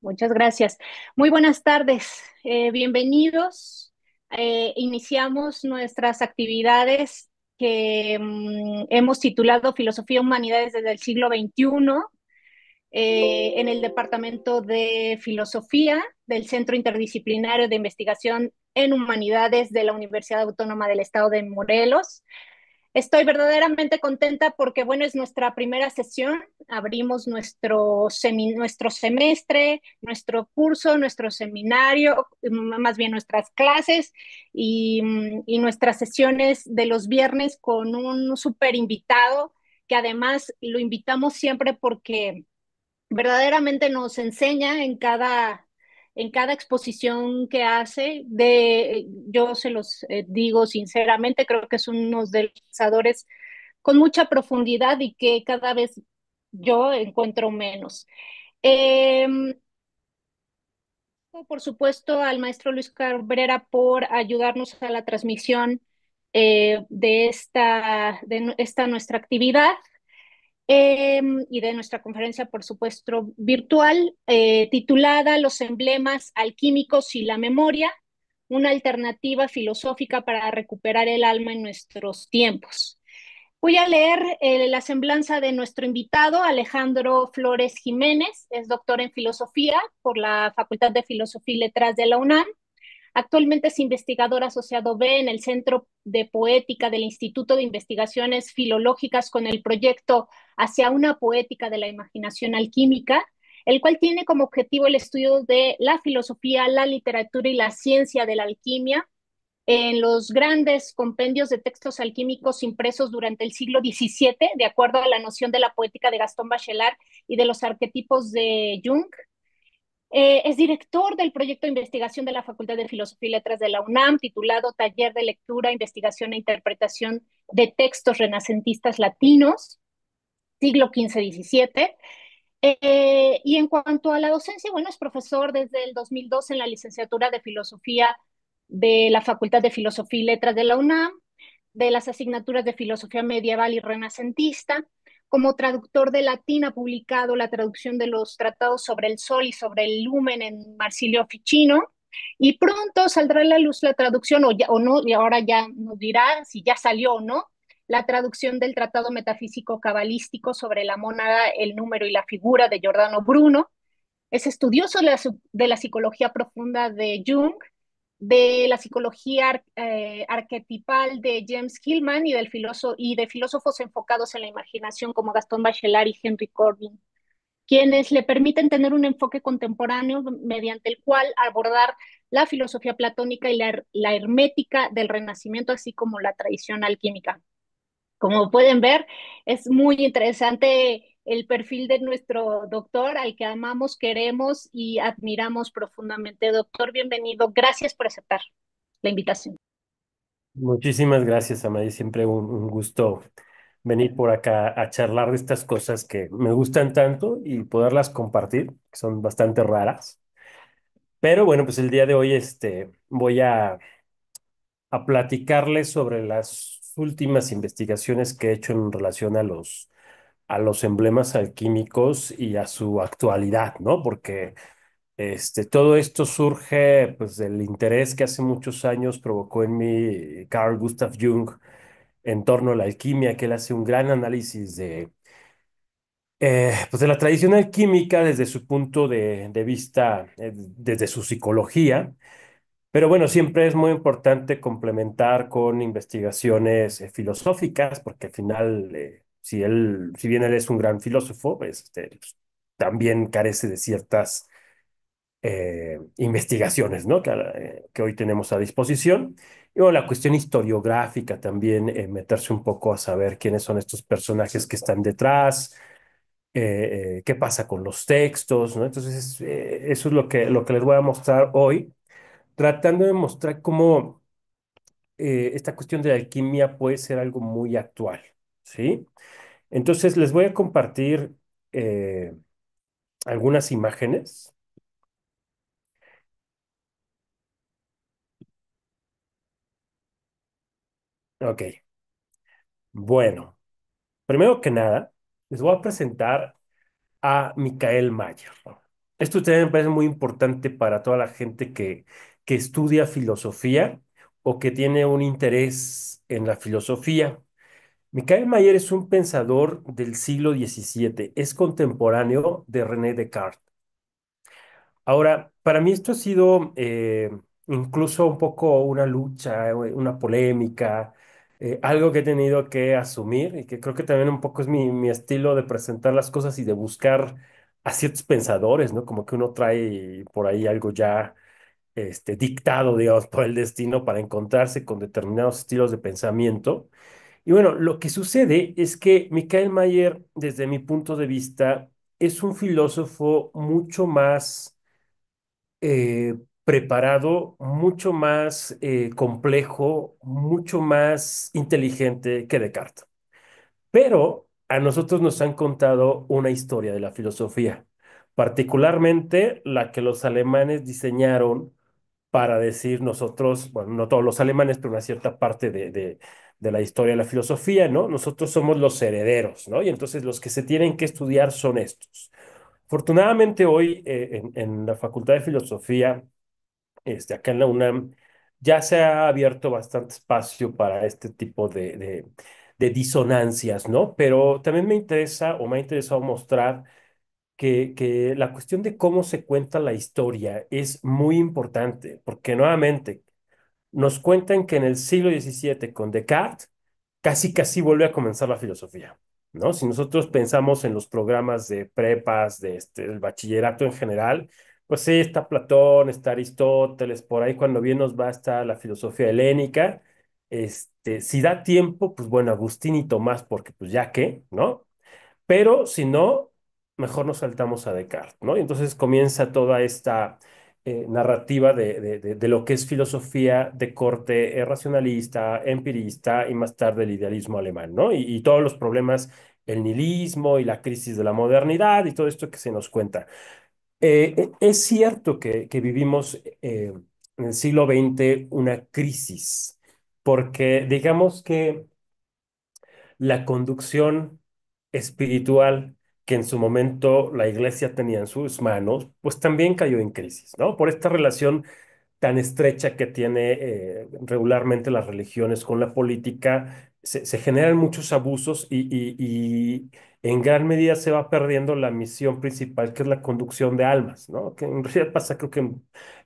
Muchas gracias. Muy buenas tardes. Bienvenidos. Iniciamos nuestras actividades que hemos titulado Filosofía y Humanidades desde el siglo XXI en el Departamento de Filosofía del Centro Interdisciplinario de Investigación en Humanidades de la Universidad Autónoma del Estado de Morelos. Estoy verdaderamente contenta porque, bueno, es nuestra primera sesión. Abrimos nuestro semestre, nuestro curso, nuestro seminario, más bien nuestras clases y nuestras sesiones de los viernes con un súper invitado que además lo invitamos siempre porque verdaderamente nos enseña en cada exposición que hace. Yo se los digo sinceramente, creo que es uno de los pensadores con mucha profundidad y que cada vez yo encuentro menos. Eh, por supuesto, al maestro Luis Cabrera por ayudarnos a la transmisión de esta nuestra actividad y de nuestra conferencia, por supuesto, virtual, titulada Los emblemas alquímicos y la memoria, una alternativa filosófica para recuperar el alma en nuestros tiempos. Voy a leer la semblanza de nuestro invitado, Alejandro Flores Jiménez, es doctor en filosofía por la Facultad de Filosofía y Letras de la UNAM. Actualmente es investigador asociado B en el Centro de Poética del Instituto de Investigaciones Filológicas con el proyecto Hacia una poética de la imaginación alquímica, el cual tiene como objetivo el estudio de la filosofía, la literatura y la ciencia de la alquimia en los grandes compendios de textos alquímicos impresos durante el siglo XVII, de acuerdo a la noción de la poética de Gastón Bachelard y de los arquetipos de Jung. Es director del proyecto de investigación de la Facultad de Filosofía y Letras de la UNAM, titulado Taller de Lectura, Investigación e Interpretación de Textos Renacentistas Latinos, siglo XV-XVII. Y en cuanto a la docencia, bueno, es profesor desde el 2002 en la licenciatura de Filosofía de la Facultad de Filosofía y Letras de la UNAM, de las asignaturas de Filosofía Medieval y Renacentista. Como traductor de latín ha publicado la traducción de los tratados sobre el Sol y sobre el Lumen en Marsilio Ficino. Y pronto saldrá a la luz la traducción, o no, y ahora ya nos dirá si ya salió o no, la traducción del Tratado Metafísico Cabalístico sobre la mónada, el número y la figura de Giordano Bruno. Es estudioso de la psicología profunda de Jung, de la psicología arquetipal de James Hillman y de filósofos enfocados en la imaginación como Gastón Bachelard y Henry Corbin, quienes le permiten tener un enfoque contemporáneo mediante el cual abordar la filosofía platónica y la hermética del Renacimiento, así como la tradición alquímica. Como pueden ver, es muy interesante el perfil de nuestro doctor, al que amamos, queremos y admiramos profundamente. Doctor, bienvenido. Gracias por aceptar la invitación. Muchísimas gracias, Amay. Siempre un gusto venir por acá a charlar de estas cosas que me gustan tanto y poderlas compartir, que son bastante raras. Pero bueno, pues el día de hoy voy a platicarles sobre las últimas investigaciones que he hecho en relación a los emblemas alquímicos y a su actualidad, ¿no? Porque todo esto surge pues del interés que hace muchos años provocó en mí Carl Gustav Jung en torno a la alquimia, que él hace un gran análisis pues de la tradición alquímica desde su punto de vista, desde su psicología. Pero bueno, siempre es muy importante complementar con investigaciones filosóficas, porque al final, si bien él es un gran filósofo, pues, también carece de ciertas investigaciones, ¿no? Que hoy tenemos a disposición. Y bueno, la cuestión historiográfica también, meterse un poco a saber quiénes son estos personajes que están detrás, qué pasa con los textos, ¿no? Entonces, eso es lo que les voy a mostrar hoy, tratando de mostrar cómo esta cuestión de la alquimia puede ser algo muy actual, ¿sí? Entonces, les voy a compartir eh, algunas imágenes. Ok, bueno. Primero que nada, les voy a presentar a Michael Mayer. Esto también me parece muy importante para toda la gente que estudia filosofía o que tiene un interés en la filosofía. Michael Mayer es un pensador del siglo XVII, es contemporáneo de René Descartes. Ahora, para mí esto ha sido incluso un poco una lucha, una polémica, algo que he tenido que asumir y que creo que también un poco es mi estilo de presentar las cosas y de buscar a ciertos pensadores, ¿no? Como que uno trae por ahí algo ya dictado, digamos, por el destino para encontrarse con determinados estilos de pensamiento. Y bueno, lo que sucede es que Michael Mayer, desde mi punto de vista, es un filósofo mucho más preparado, mucho más complejo, mucho más inteligente que Descartes. Pero a nosotros nos han contado una historia de la filosofía, particularmente la que los alemanes diseñaron para decir nosotros, bueno, no todos los alemanes, pero una cierta parte de la historia de la filosofía, ¿no? Nosotros somos los herederos, ¿no? Y entonces los que se tienen que estudiar son estos. Afortunadamente hoy en la Facultad de Filosofía, acá en la UNAM, ya se ha abierto bastante espacio para este tipo de disonancias, ¿no? Pero también me interesa o me ha interesado mostrar que la cuestión de cómo se cuenta la historia es muy importante, porque nuevamente nos cuentan que en el siglo XVII con Descartes casi vuelve a comenzar la filosofía, ¿no? Si nosotros pensamos en los programas de prepas, del bachillerato en general, pues sí, está Platón, está Aristóteles, por ahí cuando bien nos va a estar la filosofía helénica, si da tiempo, pues bueno, Agustín y Tomás, porque pues ya que, ¿no? Pero si no, mejor nos saltamos a Descartes, ¿no? Y entonces comienza toda esta narrativa de lo que es filosofía de corte racionalista, empirista y más tarde el idealismo alemán, ¿no? Y todos los problemas, el nihilismo y la crisis de la modernidad y todo esto que se nos cuenta. Es cierto que vivimos en el siglo XX una crisis, porque digamos que la conducción espiritual que en su momento la iglesia tenía en sus manos, pues también cayó en crisis, ¿no? Por esta relación tan estrecha que tiene regularmente las religiones con la política, se generan muchos abusos y en gran medida se va perdiendo la misión principal, que es la conducción de almas, ¿no? Que en realidad pasa, creo que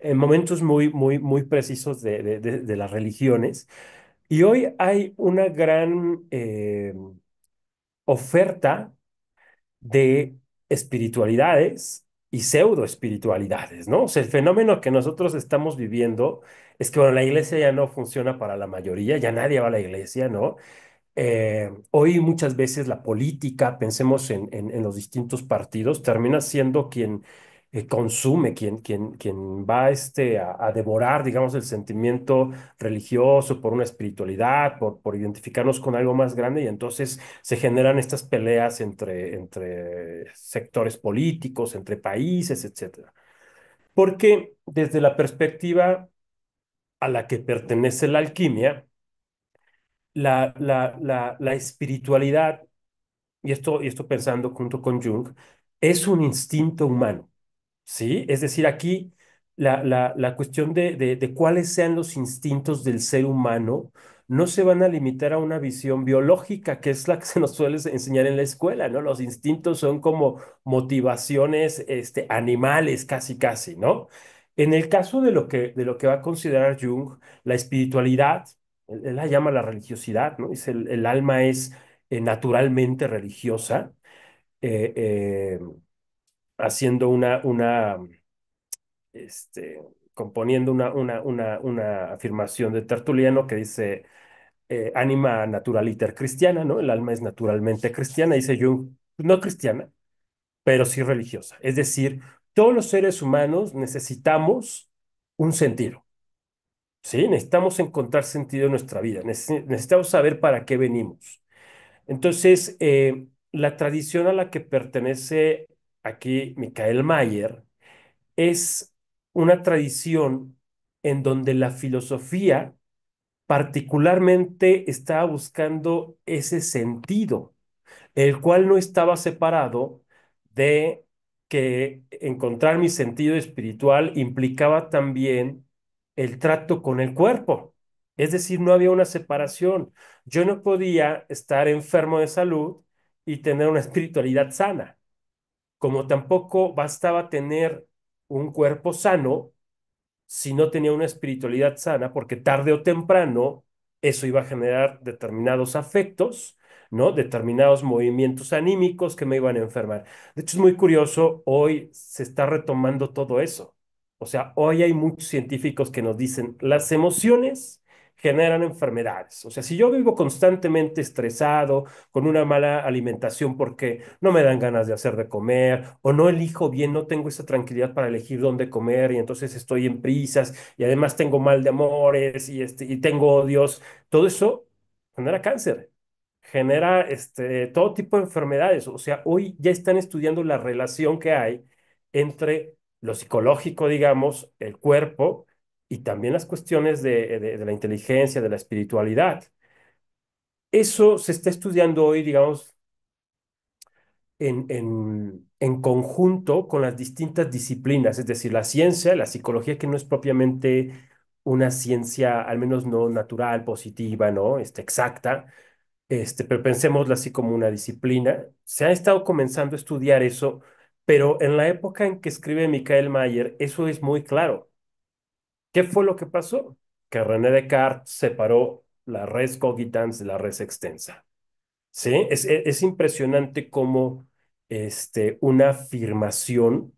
en momentos muy precisos de las religiones. Y hoy hay una gran oferta de espiritualidades y pseudo espiritualidades, ¿no? O sea, el fenómeno que nosotros estamos viviendo es que, bueno, la iglesia ya no funciona para la mayoría, ya nadie va a la iglesia, ¿no? Hoy muchas veces la política, pensemos en los distintos partidos, termina siendo quien consume, quien va a devorar, digamos, el sentimiento religioso por una espiritualidad, por identificarnos con algo más grande y entonces se generan estas peleas entre sectores políticos, entre países, etcétera. Porque desde la perspectiva a la que pertenece la alquimia, la espiritualidad, y esto pensando junto con Jung, es un instinto humano, ¿sí? Es decir, aquí la cuestión de cuáles sean los instintos del ser humano no se van a limitar a una visión biológica, que es la que se nos suele enseñar en la escuela, ¿no? Los instintos son como motivaciones, animales, casi, ¿no? En el caso de lo que va a considerar Jung, la espiritualidad, él la llama la religiosidad, ¿no? Dice, el alma es naturalmente religiosa, eh, eh, haciendo componiendo una afirmación de Tertuliano que dice, anima naturaliter cristiana, ¿no? El alma es naturalmente cristiana, dice Jung, no cristiana, pero sí religiosa. Es decir, todos los seres humanos necesitamos un sentido, ¿sí? Necesitamos encontrar sentido en nuestra vida, necesitamos saber para qué venimos. Entonces, la tradición a la que pertenece aquí Michael Mayer es una tradición en donde la filosofía particularmente estaba buscando ese sentido, el cual no estaba separado de que encontrar mi sentido espiritual implicaba también el trato con el cuerpo. Es decir, no había una separación. Yo no podía estar enfermo de salud y tener una espiritualidad sana, como tampoco bastaba tener un cuerpo sano si no tenía una espiritualidad sana, porque tarde o temprano eso iba a generar determinados afectos, ¿no? Determinados movimientos anímicos que me iban a enfermar. De hecho, es muy curioso, hoy se está retomando todo eso. O sea, hoy hay muchos científicos que nos dicen, las emociones generan enfermedades. O sea, si yo vivo constantemente estresado, con una mala alimentación porque no me dan ganas de hacer de comer o no elijo bien, no tengo esa tranquilidad para elegir dónde comer y entonces estoy en prisas y además tengo mal de amores y tengo odios, todo eso genera cáncer, genera todo tipo de enfermedades. O sea, hoy ya están estudiando la relación que hay entre lo psicológico, digamos, el cuerpo y también las cuestiones de la inteligencia, de la espiritualidad. Eso se está estudiando hoy, digamos, en conjunto con las distintas disciplinas, es decir, la ciencia, la psicología, que no es propiamente una ciencia, al menos no natural, positiva, ¿no? Exacta, pero pensémosla así como una disciplina. Se ha estado comenzando a estudiar eso, pero en la época en que escribe Michael Mayer, eso es muy claro. ¿Qué fue lo que pasó? Que René Descartes separó la res cogitans de la res extensa. Sí, es impresionante cómo una afirmación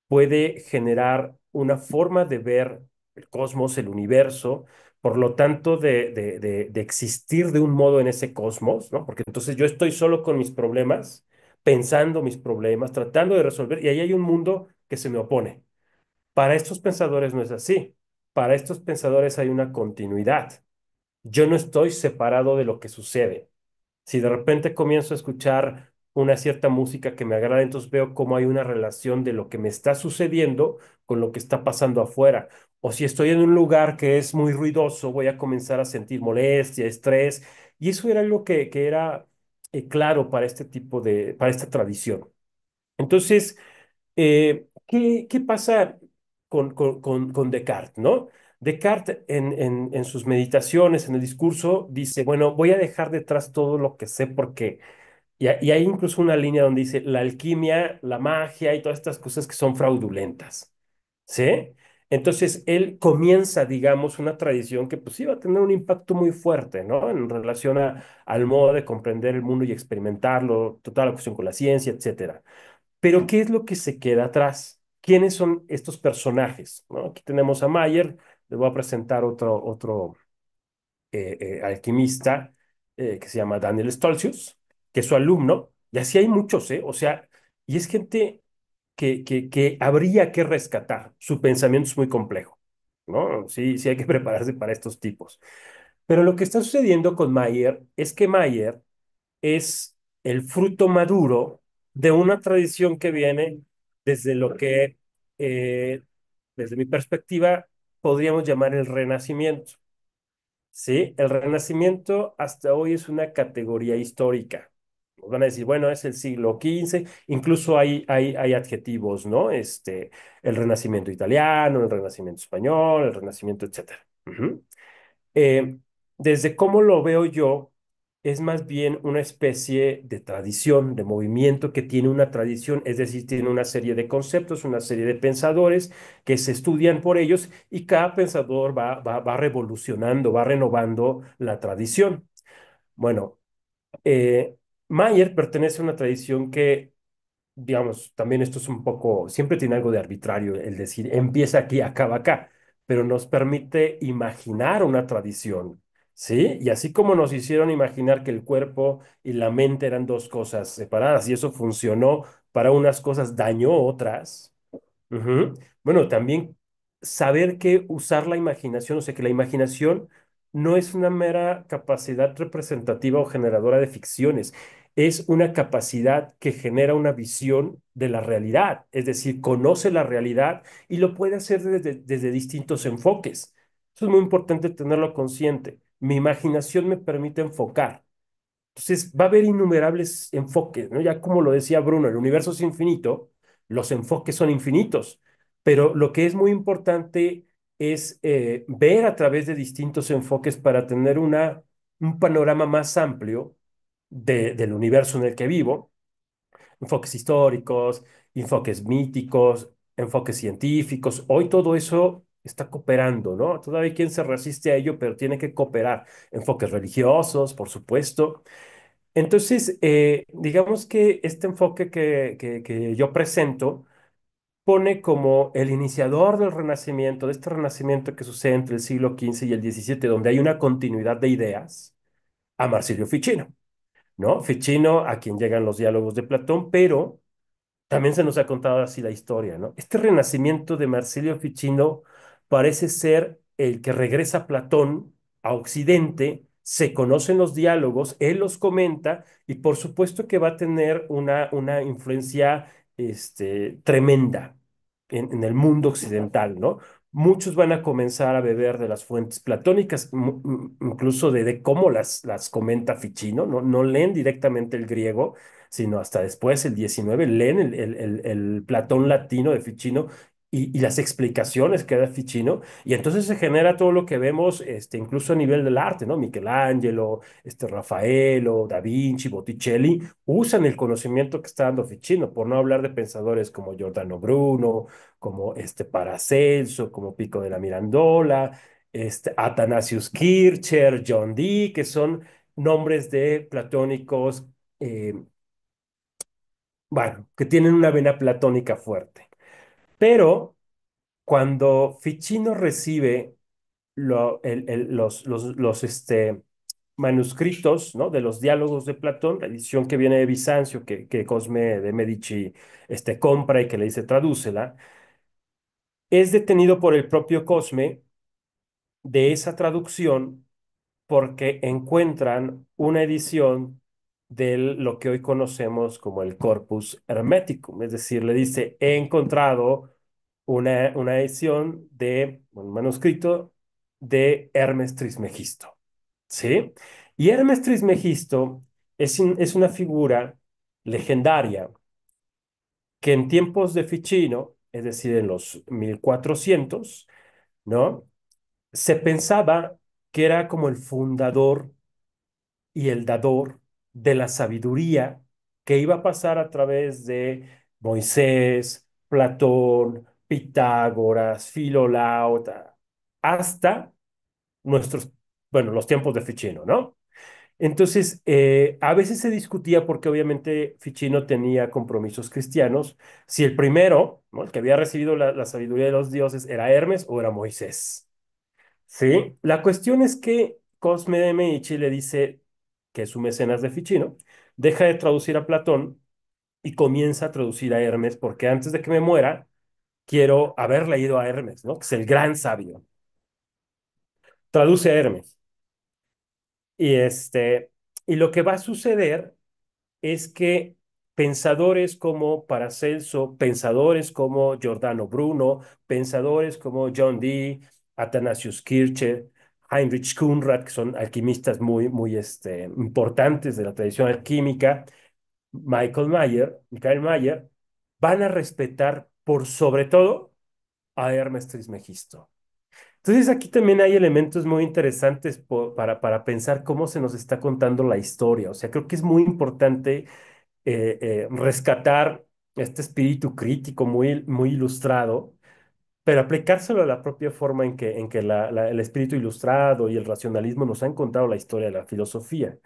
puede generar una forma de ver el cosmos, el universo, por lo tanto, de existir de un modo en ese cosmos, ¿no? Porque entonces yo estoy solo con mis problemas, pensando mis problemas, tratando de resolver, y ahí hay un mundo que se me opone. Para estos pensadores no es así. Para estos pensadores hay una continuidad. Yo no estoy separado de lo que sucede. Si de repente comienzo a escuchar una cierta música que me agrada, entonces veo cómo hay una relación de lo que me está sucediendo con lo que está pasando afuera. O si estoy en un lugar que es muy ruidoso, voy a comenzar a sentir molestia, estrés. Y eso era algo que era claro para este tipo para esta tradición. Entonces, ¿qué pasa con Descartes, ¿no? Descartes en sus meditaciones, en el discurso, dice, bueno, voy a dejar detrás todo lo que sé porque, y hay incluso una línea donde dice, la alquimia, la magia y todas estas cosas que son fraudulentas, ¿sí? Entonces, él comienza, digamos, una tradición que pues iba a tener un impacto muy fuerte, ¿no? En relación al modo de comprender el mundo y experimentarlo, toda la cuestión con la ciencia, etcétera. Pero ¿qué es lo que se queda atrás? ¿Quiénes son estos personajes? ¿No? Aquí tenemos a Mayer, les voy a presentar otro alquimista que se llama Daniel Stolzius, que es su alumno, y así hay muchos, ¿eh? O sea, y es gente que habría que rescatar. Su pensamiento es muy complejo, ¿no? Sí, sí hay que prepararse para estos tipos. Pero lo que está sucediendo con Mayer es que Mayer es el fruto maduro de una tradición que viene desde lo que, eh, desde mi perspectiva, podríamos llamar el Renacimiento. ¿Sí? El Renacimiento hasta hoy es una categoría histórica. Nos van a decir, bueno, es el siglo XV, incluso hay adjetivos, ¿no? El Renacimiento italiano, el Renacimiento español, el Renacimiento, etcétera. Ujú. Eh, Desde cómo lo veo yo, es más bien una especie de tradición, de movimiento que tiene una tradición, es decir, tiene una serie de conceptos, una serie de pensadores que se estudian por ellos y cada pensador va revolucionando, va renovando la tradición. Bueno, Mayer pertenece a una tradición que digamos, también esto es un poco, siempre tiene algo de arbitrario, el decir, empieza aquí, acaba acá, pero nos permite imaginar una tradición, ¿sí? Y así como nos hicieron imaginar que el cuerpo y la mente eran dos cosas separadas y eso funcionó para unas cosas, dañó otras. Ujú. Bueno, también saber que usar la imaginación, o sea, que la imaginación no es una mera capacidad representativa o generadora de ficciones, es una capacidad que genera una visión de la realidad, es decir, conoce la realidad y lo puede hacer desde distintos enfoques. Eso es muy importante tenerlo consciente. Mi imaginación me permite enfocar. Entonces, va a haber innumerables enfoques, ¿no? Ya como lo decía Bruno, el universo es infinito, los enfoques son infinitos, pero lo que es muy importante es ver a través de distintos enfoques para tener un panorama más amplio del universo en el que vivo, enfoques históricos, enfoques míticos, enfoques científicos. Hoy todo eso está cooperando, ¿no? Todavía hay quien se resiste a ello, pero tiene que cooperar. Enfoques religiosos, por supuesto. Entonces, digamos que este enfoque que yo presento pone como el iniciador del Renacimiento, de este Renacimiento que sucede entre el siglo XV y el XVII, donde hay una continuidad de ideas, a Marsilio Ficino, ¿no? Ficino, a quien llegan los diálogos de Platón, pero también se nos ha contado así la historia, ¿no? Este renacimiento de Marsilio Ficino parece ser el que regresa Platón a Occidente, se conocen los diálogos, él los comenta y por supuesto que va a tener una influencia tremenda en el mundo occidental, ¿no? Muchos van a comenzar a beber de las fuentes platónicas, incluso de cómo las comenta Ficino, ¿no? No leen directamente el griego, sino hasta después, el 19 leen el Platón latino de Ficino y las explicaciones que da Ficino, y entonces se genera todo lo que vemos, incluso a nivel del arte, ¿no? Michelangelo, Rafaelo, Da Vinci, Botticelli, usan el conocimiento que está dando Ficino, por no hablar de pensadores como Giordano Bruno, como Paracelso, como Pico de la Mirandola, Athanasius Kircher, John Dee, que son nombres de platónicos eh, bueno, que tienen una vena platónica fuerte. Pero cuando Ficino recibe los manuscritos, ¿no? de los diálogos de Platón, la edición que viene de Bizancio, que Cosme de Medici compra y que le dice tradúcela, es detenido por el propio Cosme de esa traducción porque encuentran una edición de lo que hoy conocemos como el Corpus Hermeticum, es decir, le dice, he encontrado una edición de un manuscrito de Hermes Trismegisto, ¿sí? Y Hermes Trismegisto es una figura legendaria que en tiempos de Ficino, es decir, en los 1400, ¿no? Se pensaba que era como el fundador y el dador de la sabiduría que iba a pasar a través de Moisés, Platón, Pitágoras, Filolauta, hasta nuestros, bueno, los tiempos de Ficino, ¿no? Entonces, a veces se discutía porque obviamente Ficino tenía compromisos cristianos, si el primero, ¿no? El que había recibido la sabiduría de los dioses, era Hermes o era Moisés. Sí, la cuestión es que Cosme de Medici le dice que es su mecenas de Ficino, deja de traducir a Platón y comienza a traducir a Hermes, porque antes de que me muera, quiero haber leído a Hermes, ¿no? Que es el gran sabio. Traduce a Hermes. Y, y lo que va a suceder es que pensadores como Paracelso, pensadores como Giordano Bruno, pensadores como John Dee, Athanasius Kircher, Heinrich Kunrad, que son alquimistas muy importantes de la tradición alquímica, Michael Mayer, van a respetar por sobre todo a Hermes Trismegisto. Entonces aquí también hay elementos muy interesantes para pensar cómo se nos está contando la historia. O sea, creo que es muy importante rescatar este espíritu crítico muy ilustrado, pero aplicárselo a la propia forma en que el espíritu ilustrado y el racionalismo nos han contado la historia de la filosofía.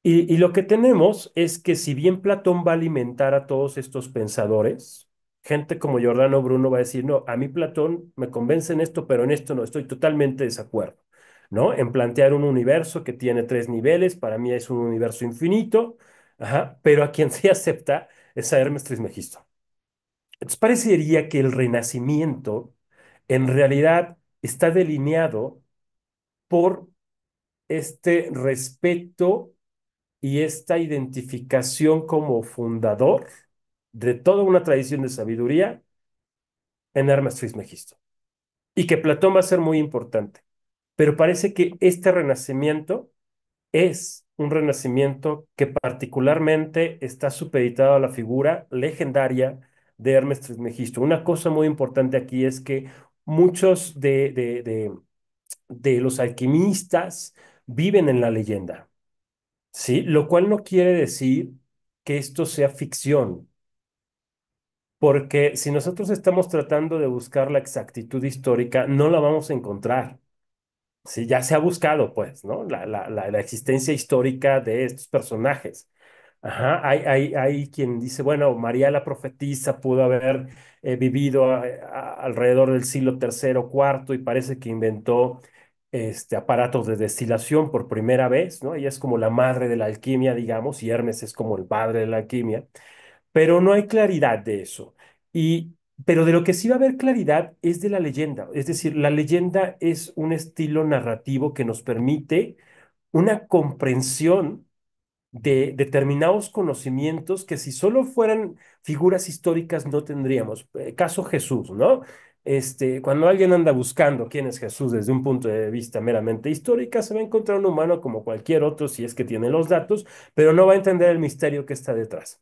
Y lo que tenemos es que si bien Platón va a alimentar a todos estos pensadores, gente como Giordano Bruno va a decir, no, a mí Platón me convence en esto, pero en esto no, estoy totalmente de desacuerdo, ¿no? En plantear un universo que tiene tres niveles, para mí es un universo infinito, ajá, pero a quien sí acepta es a Hermes Trismegisto. Entonces parecería que el Renacimiento en realidad está delineado por este respeto y esta identificación como fundador de toda una tradición de sabiduría en Hermes Trismegisto. Y que Platón va a ser muy importante. Pero parece que este renacimiento es un renacimiento que particularmente está supeditado a la figura legendaria de Hermes Trismegisto. Una cosa muy importante aquí es que muchos de los alquimistas viven en la leyenda, ¿sí? Lo cual no quiere decir que esto sea ficción, porque si nosotros estamos tratando de buscar la exactitud histórica, no la vamos a encontrar. Sí, ya se ha buscado, pues, ¿no? La existencia histórica de estos personajes. Ajá, hay quien dice, bueno, María la profetisa pudo haber vivido alrededor del siglo tercero, cuarto, y parece que inventó aparatos de destilación por primera vez, ¿no? Ella es como la madre de la alquimia, digamos, y Hermes es como el padre de la alquimia, pero no hay claridad de eso. Y, pero de lo que sí va a haber claridad es de la leyenda. Es decir, la leyenda es un estilo narrativo que nos permite una comprensión de determinados conocimientos que si solo fueran figuras históricas no tendríamos. Caso Jesús, ¿no? Cuando alguien anda buscando quién es Jesús desde un punto de vista meramente histórica, se va a encontrar un humano como cualquier otro si es que tiene los datos, pero no va a entender el misterio que está detrás.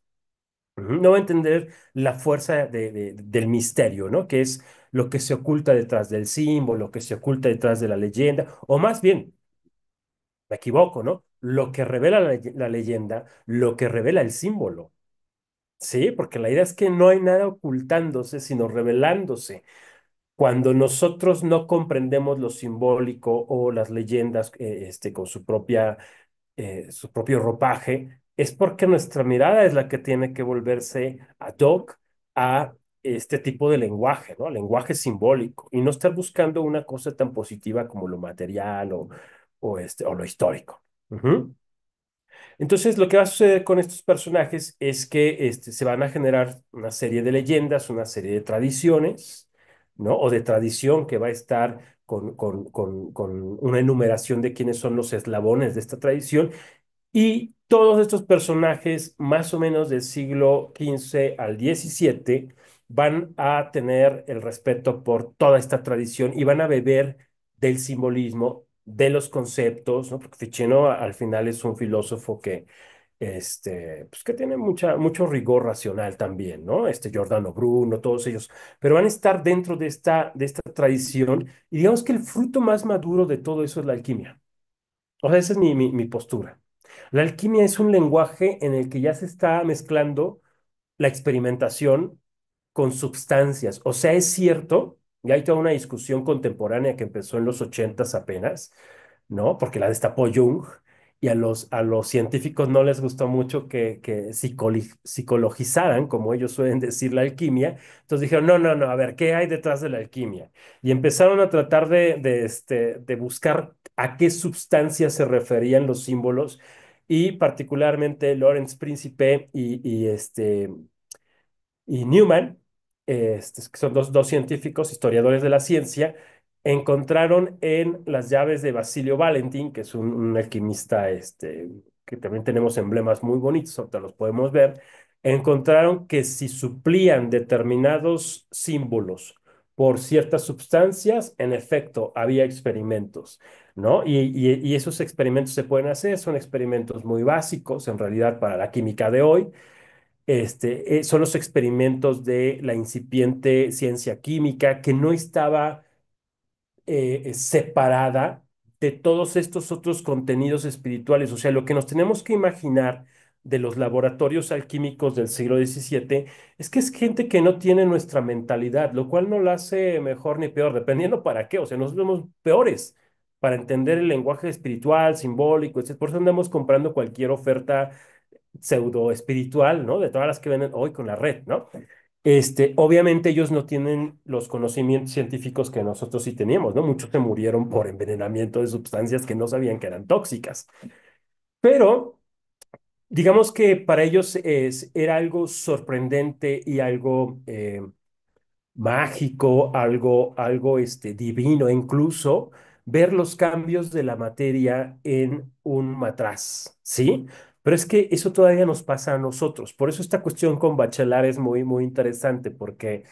Ujú. No va a entender la fuerza del misterio, ¿no? Que es lo que se oculta detrás del símbolo, lo que se oculta detrás de la leyenda, o más bien, me equivoco, ¿no? Lo que revela la leyenda, lo que revela el símbolo, ¿sí? Porque la idea es que no hay nada ocultándose, sino revelándose. Cuando nosotros no comprendemos lo simbólico o las leyendas con su propio ropaje, es porque nuestra mirada es la que tiene que volverse ad hoc a este tipo de lenguaje, ¿no? Lenguaje simbólico, y no estar buscando una cosa tan positiva como lo material o lo histórico. Ujú. Entonces, lo que va a suceder con estos personajes es que se van a generar una serie de leyendas, una serie de tradiciones, ¿no? O de tradición que va a estar con una enumeración de quiénes son los eslabones de esta tradición, y todos estos personajes, más o menos del siglo XV al XVII, van a tener el respeto por toda esta tradición y van a beber del simbolismo, de los conceptos, ¿no? Porque Ficino al final es un filósofo pues que tiene mucho rigor racional también, ¿no? Giordano Bruno, todos ellos, pero van a estar dentro de esta tradición, y digamos que el fruto más maduro de todo eso es la alquimia. O sea, esa es mi postura. La alquimia es un lenguaje en el que ya se está mezclando la experimentación con sustancias. O sea, es cierto, y hay toda una discusión contemporánea que empezó en los ochentas apenas, ¿no? Porque la destapó Jung, y a los científicos no les gustó mucho que psicologizaran, como ellos suelen decir, la alquimia. Entonces dijeron, no, no, no, a ver, ¿qué hay detrás de la alquimia? Y empezaron a tratar de buscar a qué sustancias se referían los símbolos, y particularmente Lawrence Príncipe y Newman, que son dos científicos, historiadores de la ciencia, encontraron en las llaves de Basilio Valentin, que es un alquimista, que también tenemos emblemas muy bonitos, ahorita los podemos ver. Encontraron que si suplían determinados símbolos por ciertas sustancias, en efecto, había experimentos, ¿no? Y esos experimentos se pueden hacer, son experimentos muy básicos, en realidad, para la química de hoy. Son los experimentos de la incipiente ciencia química, que no estaba separada de todos estos otros contenidos espirituales. O sea, lo que nos tenemos que imaginar de los laboratorios alquímicos del siglo XVII es que es gente que no tiene nuestra mentalidad, lo cual no la hace mejor ni peor, dependiendo para qué. O sea, nos vemos peores para entender el lenguaje espiritual, simbólico, etc. Por eso andamos comprando cualquier oferta pseudo espiritual, ¿no? De todas las que venden hoy con la red, ¿no? Obviamente ellos no tienen los conocimientos científicos que nosotros sí teníamos, ¿no? Muchos se murieron por envenenamiento de sustancias que no sabían que eran tóxicas. Pero digamos que para ellos era algo sorprendente y algo mágico, algo divino, incluso ver los cambios de la materia en un matraz, ¿sí? Pero es que eso todavía nos pasa a nosotros. Por eso esta cuestión con Bachelard es muy, muy interesante, porque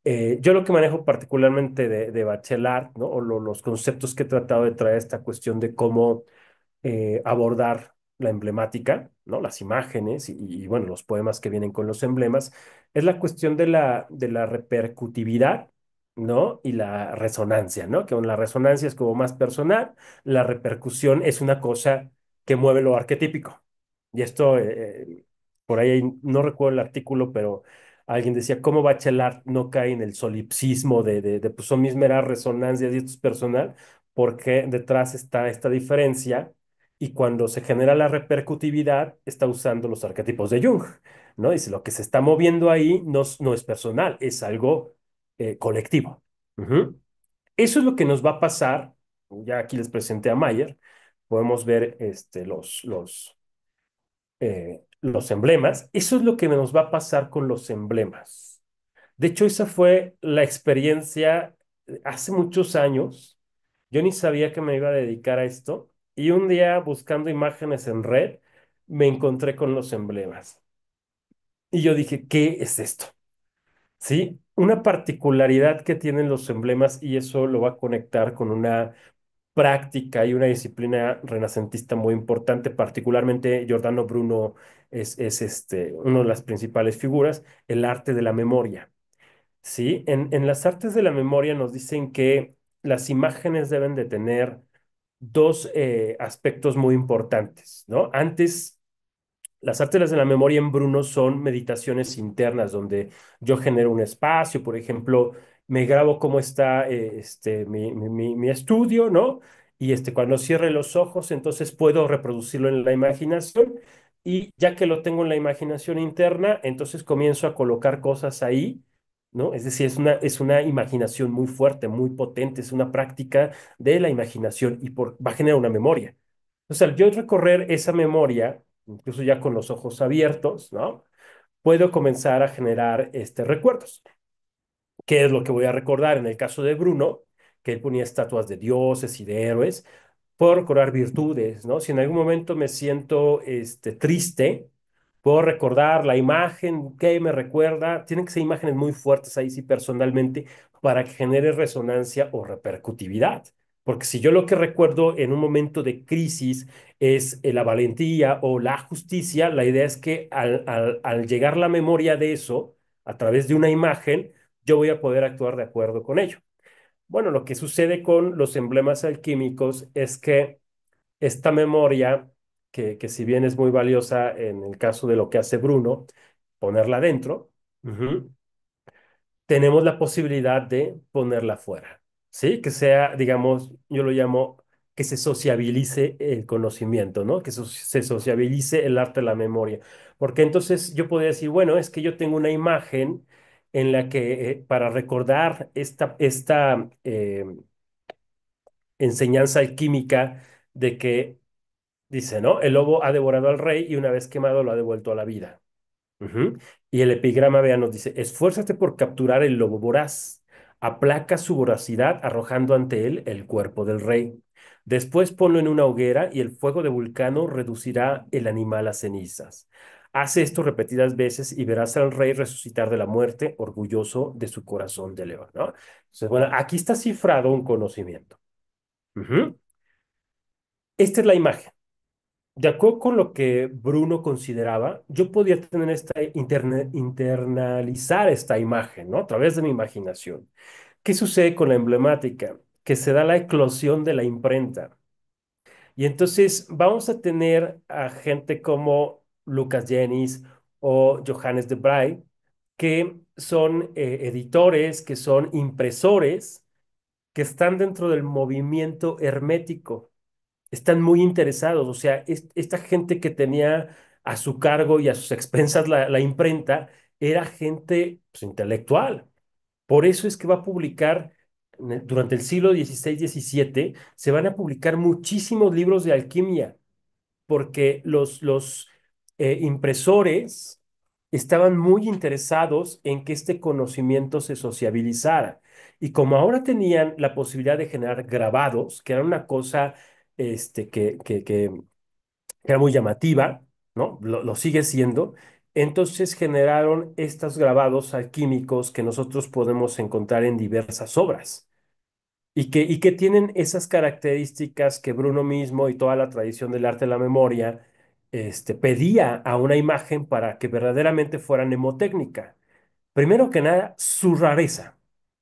yo lo que manejo particularmente de Bachelard, ¿no? O los conceptos que he tratado de traer a esta cuestión de cómo abordar la emblemática, ¿no? Las imágenes y, bueno, los poemas que vienen con los emblemas, es la cuestión de la repercutividad, ¿no? Y la resonancia, ¿no? Que la resonancia es como más personal, la repercusión es una cosa que mueve lo arquetípico. Y esto, por ahí no recuerdo el artículo, pero alguien decía, ¿cómo Bachelard no cae en el solipsismo pues son mis meras resonancias y esto es personal? Porque detrás está esta diferencia y cuando se genera la repercutividad está usando los arquetipos de Jung, ¿no? Dice, lo que se está moviendo ahí no es personal, es algo colectivo. Ujú. Eso es lo que nos va a pasar, ya aquí les presenté a Mayer, podemos ver los emblemas, eso es lo que nos va a pasar con los emblemas. De hecho, esa fue la experiencia hace muchos años. Yo ni sabía que me iba a dedicar a esto y un día buscando imágenes en red me encontré con los emblemas. Y yo dije, ¿qué es esto? ¿Sí? Una particularidad que tienen los emblemas y eso lo va a conectar con una práctica y una disciplina renacentista muy importante, particularmente Giordano Bruno es una de las principales figuras, el arte de la memoria. Sí, en las artes de la memoria nos dicen que las imágenes deben de tener dos aspectos muy importantes, ¿no? Antes, las artes de la memoria en Bruno son meditaciones internas donde yo genero un espacio, por ejemplo, me grabo cómo está mi estudio, ¿no? Y cuando cierre los ojos, entonces puedo reproducirlo en la imaginación y ya que lo tengo en la imaginación interna, entonces comienzo a colocar cosas ahí, ¿no? Es decir, es una imaginación muy fuerte, muy potente, es una práctica de la imaginación y va a generar una memoria. O sea, yo recorrer esa memoria, incluso ya con los ojos abiertos, ¿no? Puedo comenzar a generar recuerdos. ¿Qué es lo que voy a recordar? En el caso de Bruno, que él ponía estatuas de dioses y de héroes, puedo recordar virtudes, ¿no? Si en algún momento me siento triste, puedo recordar la imagen que me recuerda. Tienen que ser imágenes muy fuertes ahí sí personalmente para que genere resonancia o repercutividad. Porque si yo lo que recuerdo en un momento de crisis es la valentía o la justicia, la idea es que al llegar la memoria de eso, a través de una imagen, yo voy a poder actuar de acuerdo con ello. Bueno, lo que sucede con los emblemas alquímicos es que esta memoria, que si bien es muy valiosa en el caso de lo que hace Bruno, ponerla dentro, ujú, tenemos la posibilidad de ponerla fuera, ¿sí? Que sea, digamos, yo lo llamo que se sociabilice el conocimiento, ¿no? Que se sociabilice el arte de la memoria. Porque entonces yo podría decir, bueno, es que yo tengo una imagen en la que para recordar esta enseñanza alquímica de que dice, ¿no? El lobo ha devorado al rey y una vez quemado lo ha devuelto a la vida. Ujú. Y el epigrama, vean, nos dice, esfuérzate por capturar el lobo voraz, aplaca su voracidad arrojando ante él el cuerpo del rey. Después ponlo en una hoguera y el fuego de Vulcano reducirá el animal a cenizas. Hace esto repetidas veces y verás al rey resucitar de la muerte, orgulloso de su corazón de león, ¿no? Entonces, bueno, aquí está cifrado un conocimiento. Ujú. Esta es la imagen. De acuerdo con lo que Bruno consideraba, yo podía tener internalizar esta imagen, ¿no? A través de mi imaginación. ¿Qué sucede con la emblemática? Que se da la eclosión de la imprenta. Y entonces vamos a tener a gente como Lucas Jennings o Johannes de Bray, que son editores, que son impresores, que están dentro del movimiento hermético, están muy interesados. O sea, esta gente que tenía a su cargo y a sus expensas la imprenta era gente pues, intelectual. Por eso es que va a publicar, durante el siglo XVI-XVII, se van a publicar muchísimos libros de alquimia, porque los impresores estaban muy interesados en que este conocimiento se sociabilizara. Y como ahora tenían la posibilidad de generar grabados, que era una cosa que era muy llamativa, ¿no? Lo sigue siendo. Entonces generaron estos grabados alquímicos que nosotros podemos encontrar en diversas obras y que tienen esas características que Bruno mismo y toda la tradición del arte de la memoria pedía a una imagen para que verdaderamente fuera mnemotécnica. Primero que nada, su rareza.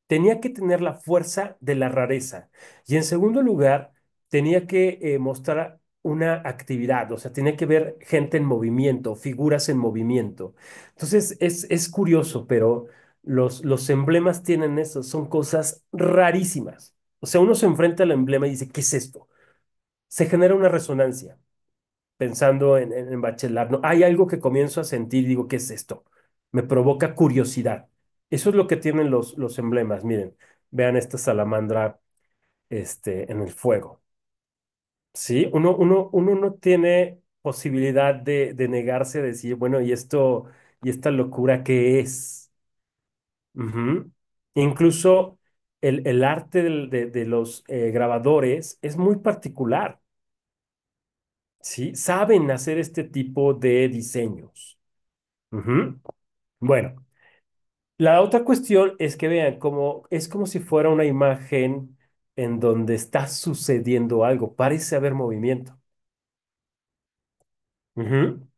Tenía que tener la fuerza de la rareza. Y en segundo lugar, tenía que mostrar una actividad, o sea, tenía que ver gente en movimiento, figuras en movimiento. Entonces, es curioso, pero los emblemas tienen eso, son cosas rarísimas. O sea, uno se enfrenta al emblema y dice, ¿qué es esto? Se genera una resonancia pensando en Bachelard, ¿no? Hay algo que comienzo a sentir y digo, ¿qué es esto? Me provoca curiosidad. Eso es lo que tienen los emblemas. Miren, vean esta salamandra en el fuego. ¿Sí? Uno no tiene posibilidad de negarse a decir, bueno, y esta locura qué es? Ujú. Incluso el arte de los grabadores es muy particular. ¿Sí? Saben hacer este tipo de diseños. Ujú. Bueno, la otra cuestión es que vean, es como si fuera una imagen en donde está sucediendo algo, parece haber movimiento. Ujú.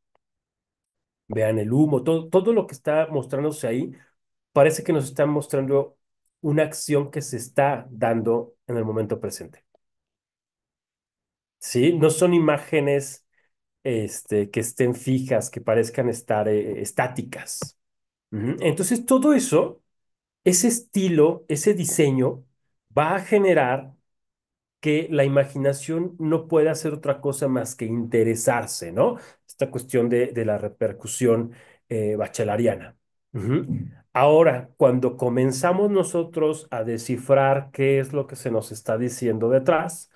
Vean el humo, todo lo que está mostrándose ahí, parece que nos está mostrando una acción que se está dando en el momento presente. ¿Sí? No son imágenes que estén fijas, que parezcan estar estáticas. Ujú. Entonces, todo eso, ese estilo, ese diseño, va a generar que la imaginación no pueda hacer otra cosa más que interesarse, ¿no? Esta cuestión de la repercusión bachelariana. Ujú. Ahora, cuando comenzamos nosotros a descifrar qué es lo que se nos está diciendo detrás,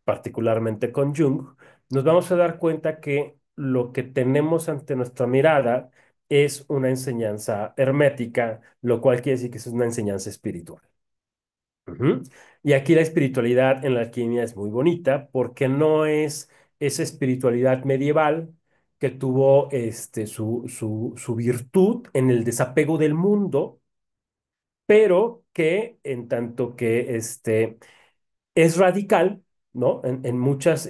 particularmente con Jung, nos vamos a dar cuenta que lo que tenemos ante nuestra mirada es una enseñanza hermética, lo cual quiere decir que es una enseñanza espiritual. Ujú. Y aquí la espiritualidad en la alquimia es muy bonita porque no es esa espiritualidad medieval que tuvo su virtud en el desapego del mundo, pero que en tanto que es radical, ¿no? En muchas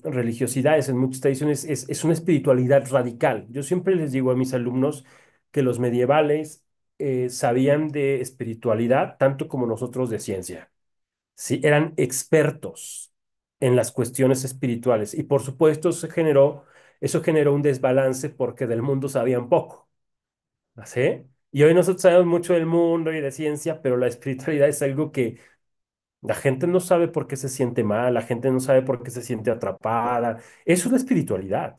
religiosidades, en muchas tradiciones, es una espiritualidad radical. Yo siempre les digo a mis alumnos que los medievales sabían de espiritualidad tanto como nosotros de ciencia. Sí, eran expertos en las cuestiones espirituales y por supuesto eso generó un desbalance porque del mundo sabían poco, ¿sí? Y hoy nosotros sabemos mucho del mundo y de ciencia, pero la espiritualidad es algo que la gente no sabe por qué se siente mal, la gente no sabe por qué se siente atrapada. Eso es la espiritualidad.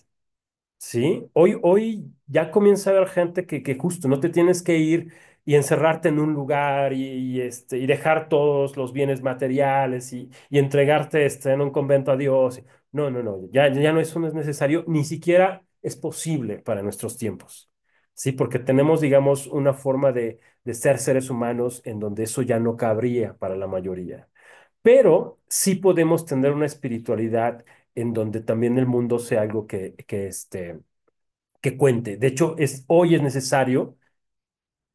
Sí, hoy ya comienza a haber gente que justo no te tienes que ir y encerrarte en un lugar y dejar todos los bienes materiales y entregarte en un convento a Dios. No, no, no, ya no, eso no es necesario, ni siquiera es posible para nuestros tiempos. Sí, porque tenemos, digamos, una forma de ser seres humanos en donde eso ya no cabría para la mayoría. Pero sí podemos tener una espiritualidad en donde también el mundo sea algo que cuente. De hecho, hoy es necesario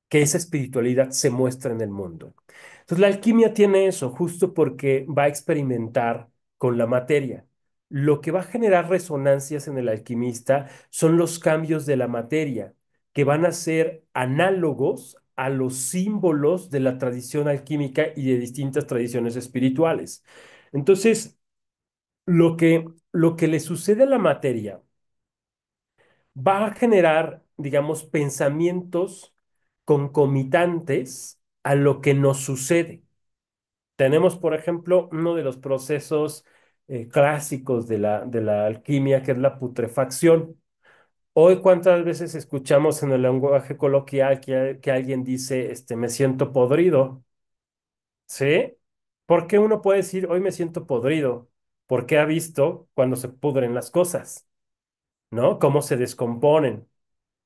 que esa espiritualidad se muestre en el mundo. Entonces, la alquimia tiene eso, justo porque va a experimentar con la materia. Lo que va a generar resonancias en el alquimista son los cambios de la materia, que van a ser análogos a los símbolos de la tradición alquímica y de distintas tradiciones espirituales. Entonces, lo que le sucede a la materia va a generar, digamos, pensamientos concomitantes a lo que nos sucede. Tenemos, por ejemplo, uno de los procesos clásicos de la alquimia, que es la putrefacción. Hoy, ¿cuántas veces escuchamos en el lenguaje coloquial que alguien dice, me siento podrido? ¿Sí? ¿Por qué uno puede decir, hoy me siento podrido? Porque ha visto cuando se pudren las cosas, ¿no? Cómo se descomponen,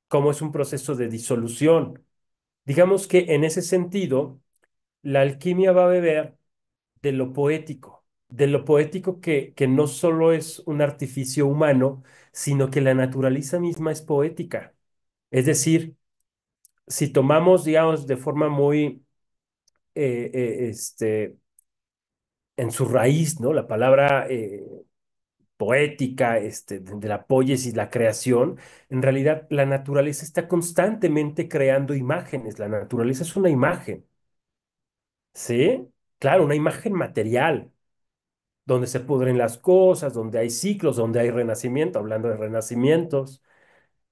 cómo es un proceso de disolución. Digamos que en ese sentido, la alquimia va a beber de lo poético que no solo es un artificio humano, sino que la naturaleza misma es poética. Es decir, si tomamos, digamos, de forma muy, en su raíz, ¿no? La palabra poética, de la poiesis, la creación, en realidad la naturaleza está constantemente creando imágenes. La naturaleza es una imagen, ¿sí? Claro, una imagen material, donde se pudren las cosas, donde hay ciclos, donde hay renacimiento, hablando de renacimientos.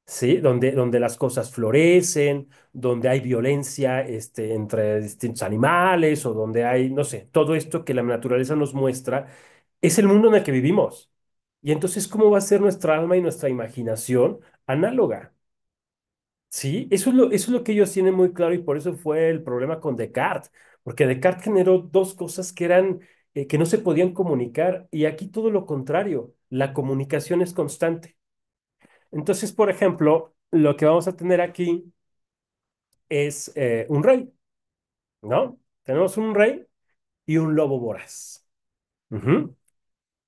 ¿Sí? Donde las cosas florecen, donde hay violencia entre distintos animales o donde hay, no sé, todo esto que la naturaleza nos muestra, es el mundo en el que vivimos. Y entonces, ¿cómo va a ser nuestra alma y nuestra imaginación análoga? ¿Sí? Eso es lo que ellos tienen muy claro y por eso fue el problema con Descartes, porque Descartes generó dos cosas que eran, que no se podían comunicar y aquí todo lo contrario, la comunicación es constante. Entonces, por ejemplo, lo que vamos a tener aquí es un rey, ¿no? Tenemos un rey y un lobo voraz. Ujú.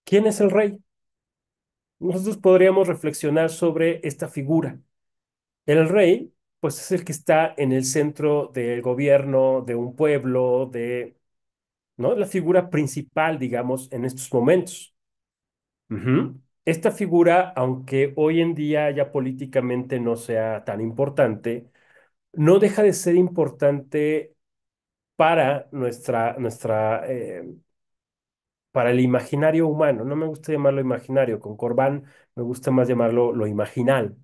¿Quién es el rey? Nosotros podríamos reflexionar sobre esta figura. El rey, pues es el que está en el centro del gobierno de un pueblo, ¿no? La figura principal, digamos, en estos momentos. Ujú. Esta figura, aunque hoy en día ya políticamente no sea tan importante, no deja de ser importante para para el imaginario humano. No me gusta llamarlo imaginario, con Corbán me gusta más llamarlo lo imaginal,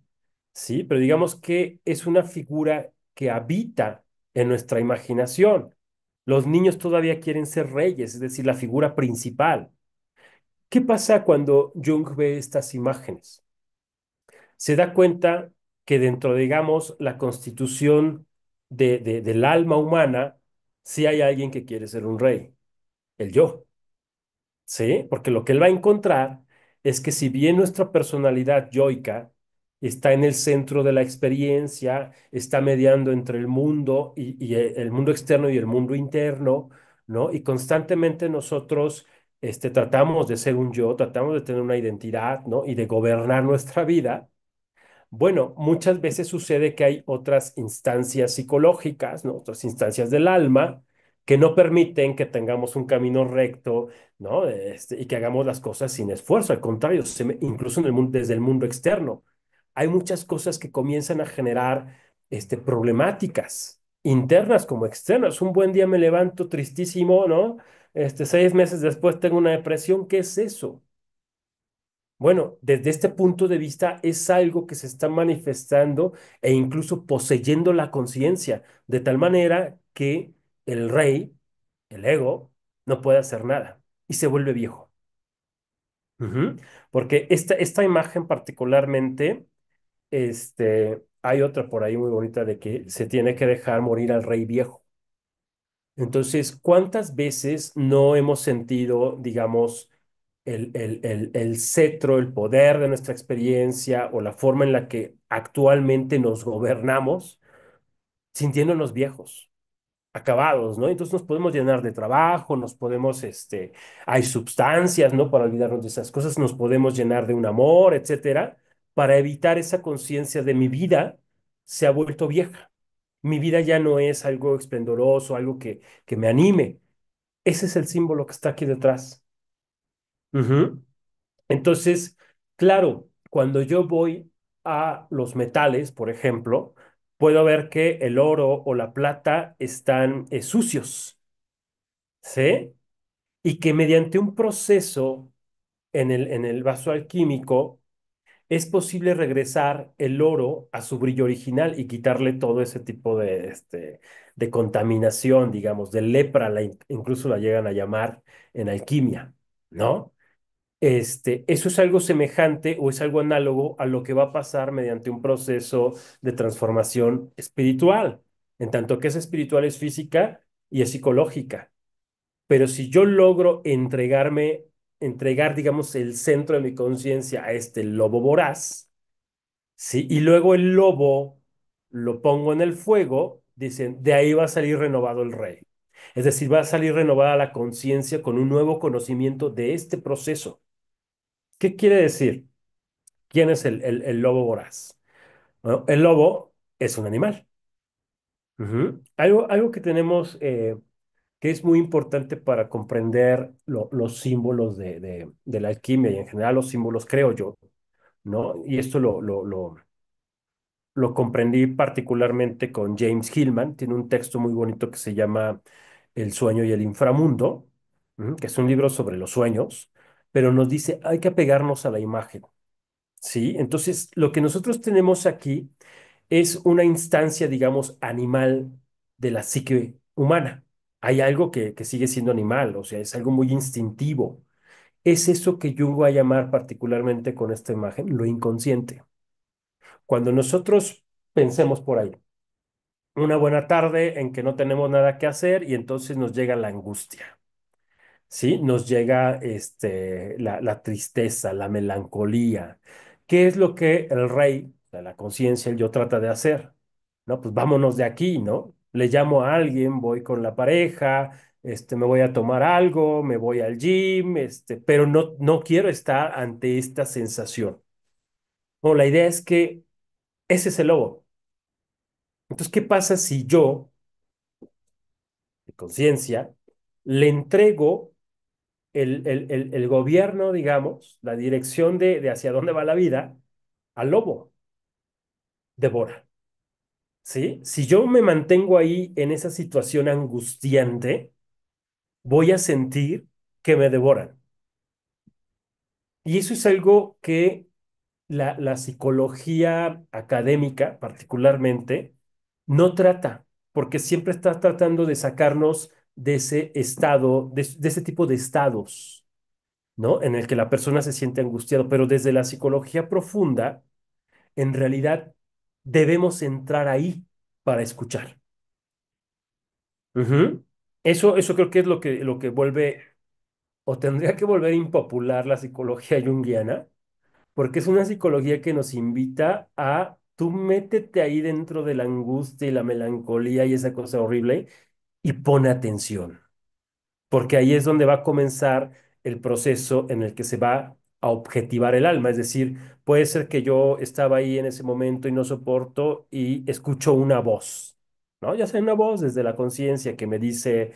¿sí? Pero digamos que es una figura que habita en nuestra imaginación. Los niños todavía quieren ser reyes, es decir, la figura principal. ¿Qué pasa cuando Jung ve estas imágenes? Se da cuenta que dentro, digamos, la constitución del alma humana, sí hay alguien que quiere ser un rey, el yo, ¿sí? Porque lo que él va a encontrar es que si bien nuestra personalidad yoica está en el centro de la experiencia, está mediando entre el mundo y el mundo externo y el mundo interno, ¿no? Y constantemente nosotros tratamos de ser un yo, tratamos de tener una identidad, ¿no? Y de gobernar nuestra vida. Bueno, muchas veces sucede que hay otras instancias psicológicas, ¿no? Otras instancias del alma que no permiten que tengamos un camino recto, ¿no? Y que hagamos las cosas sin esfuerzo. Al contrario, incluso en el mundo, desde el mundo externo, hay muchas cosas que comienzan a generar problemáticas internas como externas. Un buen día me levanto tristísimo, ¿no? 6 meses después tengo una depresión. ¿Qué es eso? Bueno, desde este punto de vista es algo que se está manifestando e incluso poseyendo la conciencia, de tal manera que el rey, el ego, no puede hacer nada y se vuelve viejo. Ujú. Porque esta imagen particularmente, hay otra por ahí muy bonita de que se tiene que dejar morir al rey viejo. Entonces, ¿cuántas veces no hemos sentido, digamos, el cetro, el poder de nuestra experiencia o la forma en la que actualmente nos gobernamos, sintiéndonos viejos, acabados, ¿no? Entonces nos podemos llenar de trabajo, hay sustancias, ¿no? Para olvidarnos de esas cosas, nos podemos llenar de un amor, etcétera, para evitar esa conciencia de mi vida se ha vuelto vieja. Mi vida ya no es algo esplendoroso, algo que me anime. Ese es el símbolo que está aquí detrás. Ujú. Entonces, claro, cuando yo voy a los metales, por ejemplo, puedo ver que el oro o la plata están sucios, ¿sí? Y que mediante un proceso en el vaso alquímico es posible regresar el oro a su brillo original y quitarle todo ese tipo de contaminación, digamos, de lepra, incluso la llegan a llamar en alquimia, ¿no? Eso es algo semejante o es algo análogo a lo que va a pasar mediante un proceso de transformación espiritual, en tanto que es espiritual, es física y es psicológica. Pero si yo logro entregar, digamos, el centro de mi conciencia a este lobo voraz, ¿sí? Y luego el lobo lo pongo en el fuego, dicen, de ahí va a salir renovado el rey. Es decir, va a salir renovada la conciencia con un nuevo conocimiento de este proceso. ¿Qué quiere decir? ¿Quién es el lobo voraz? Bueno, el lobo es un animal. Ujú. Algo que tenemos que es muy importante para comprender los símbolos de la alquimia y en general los símbolos, creo yo, ¿no? Y esto lo comprendí particularmente con James Hillman. Tiene un texto muy bonito que se llama El sueño y el inframundo, que es un libro sobre los sueños, pero nos dice, hay que apegarnos a la imagen, ¿sí? Entonces, lo que nosotros tenemos aquí es una instancia, digamos, animal de la psique humana. Hay algo que sigue siendo animal, o sea, es algo muy instintivo. Es eso que Jung va a llamar particularmente con esta imagen, lo inconsciente. Cuando nosotros pensemos por ahí, una buena tarde en que no tenemos nada que hacer y entonces nos llega la angustia, ¿sí? Nos llega la tristeza, la melancolía. ¿Qué es lo que el rey, o sea, la conciencia, el yo trata de hacer? ¿No? Pues vámonos de aquí, ¿no? Le llamo a alguien, voy con la pareja, me voy a tomar algo, me voy al gym, pero no quiero estar ante esta sensación. No, la idea es que ese es el lobo. Entonces, ¿qué pasa si yo, de conciencia, le entrego el gobierno, digamos, la dirección de hacia dónde va la vida, al lobo, devora, ¿sí? Si yo me mantengo ahí en esa situación angustiante, voy a sentir que me devoran. Y eso es algo que la psicología académica, particularmente, no trata, porque siempre está tratando de sacarnos de ese estado, de ese tipo de estados, ¿no? En el que la persona se siente angustiado, pero desde la psicología profunda, en realidad debemos entrar ahí para escuchar. Ujú. Eso creo que es lo que vuelve, o tendría que volver impopular la psicología junguiana, porque es una psicología que nos invita a tú métete ahí dentro de la angustia y la melancolía y esa cosa horrible y pon atención, porque ahí es donde va a comenzar el proceso en el que se va a objetivar el alma. Es decir, puede ser que yo estaba ahí en ese momento y no soporto y escucho una voz, ¿no? Ya sea una voz desde la conciencia que me dice,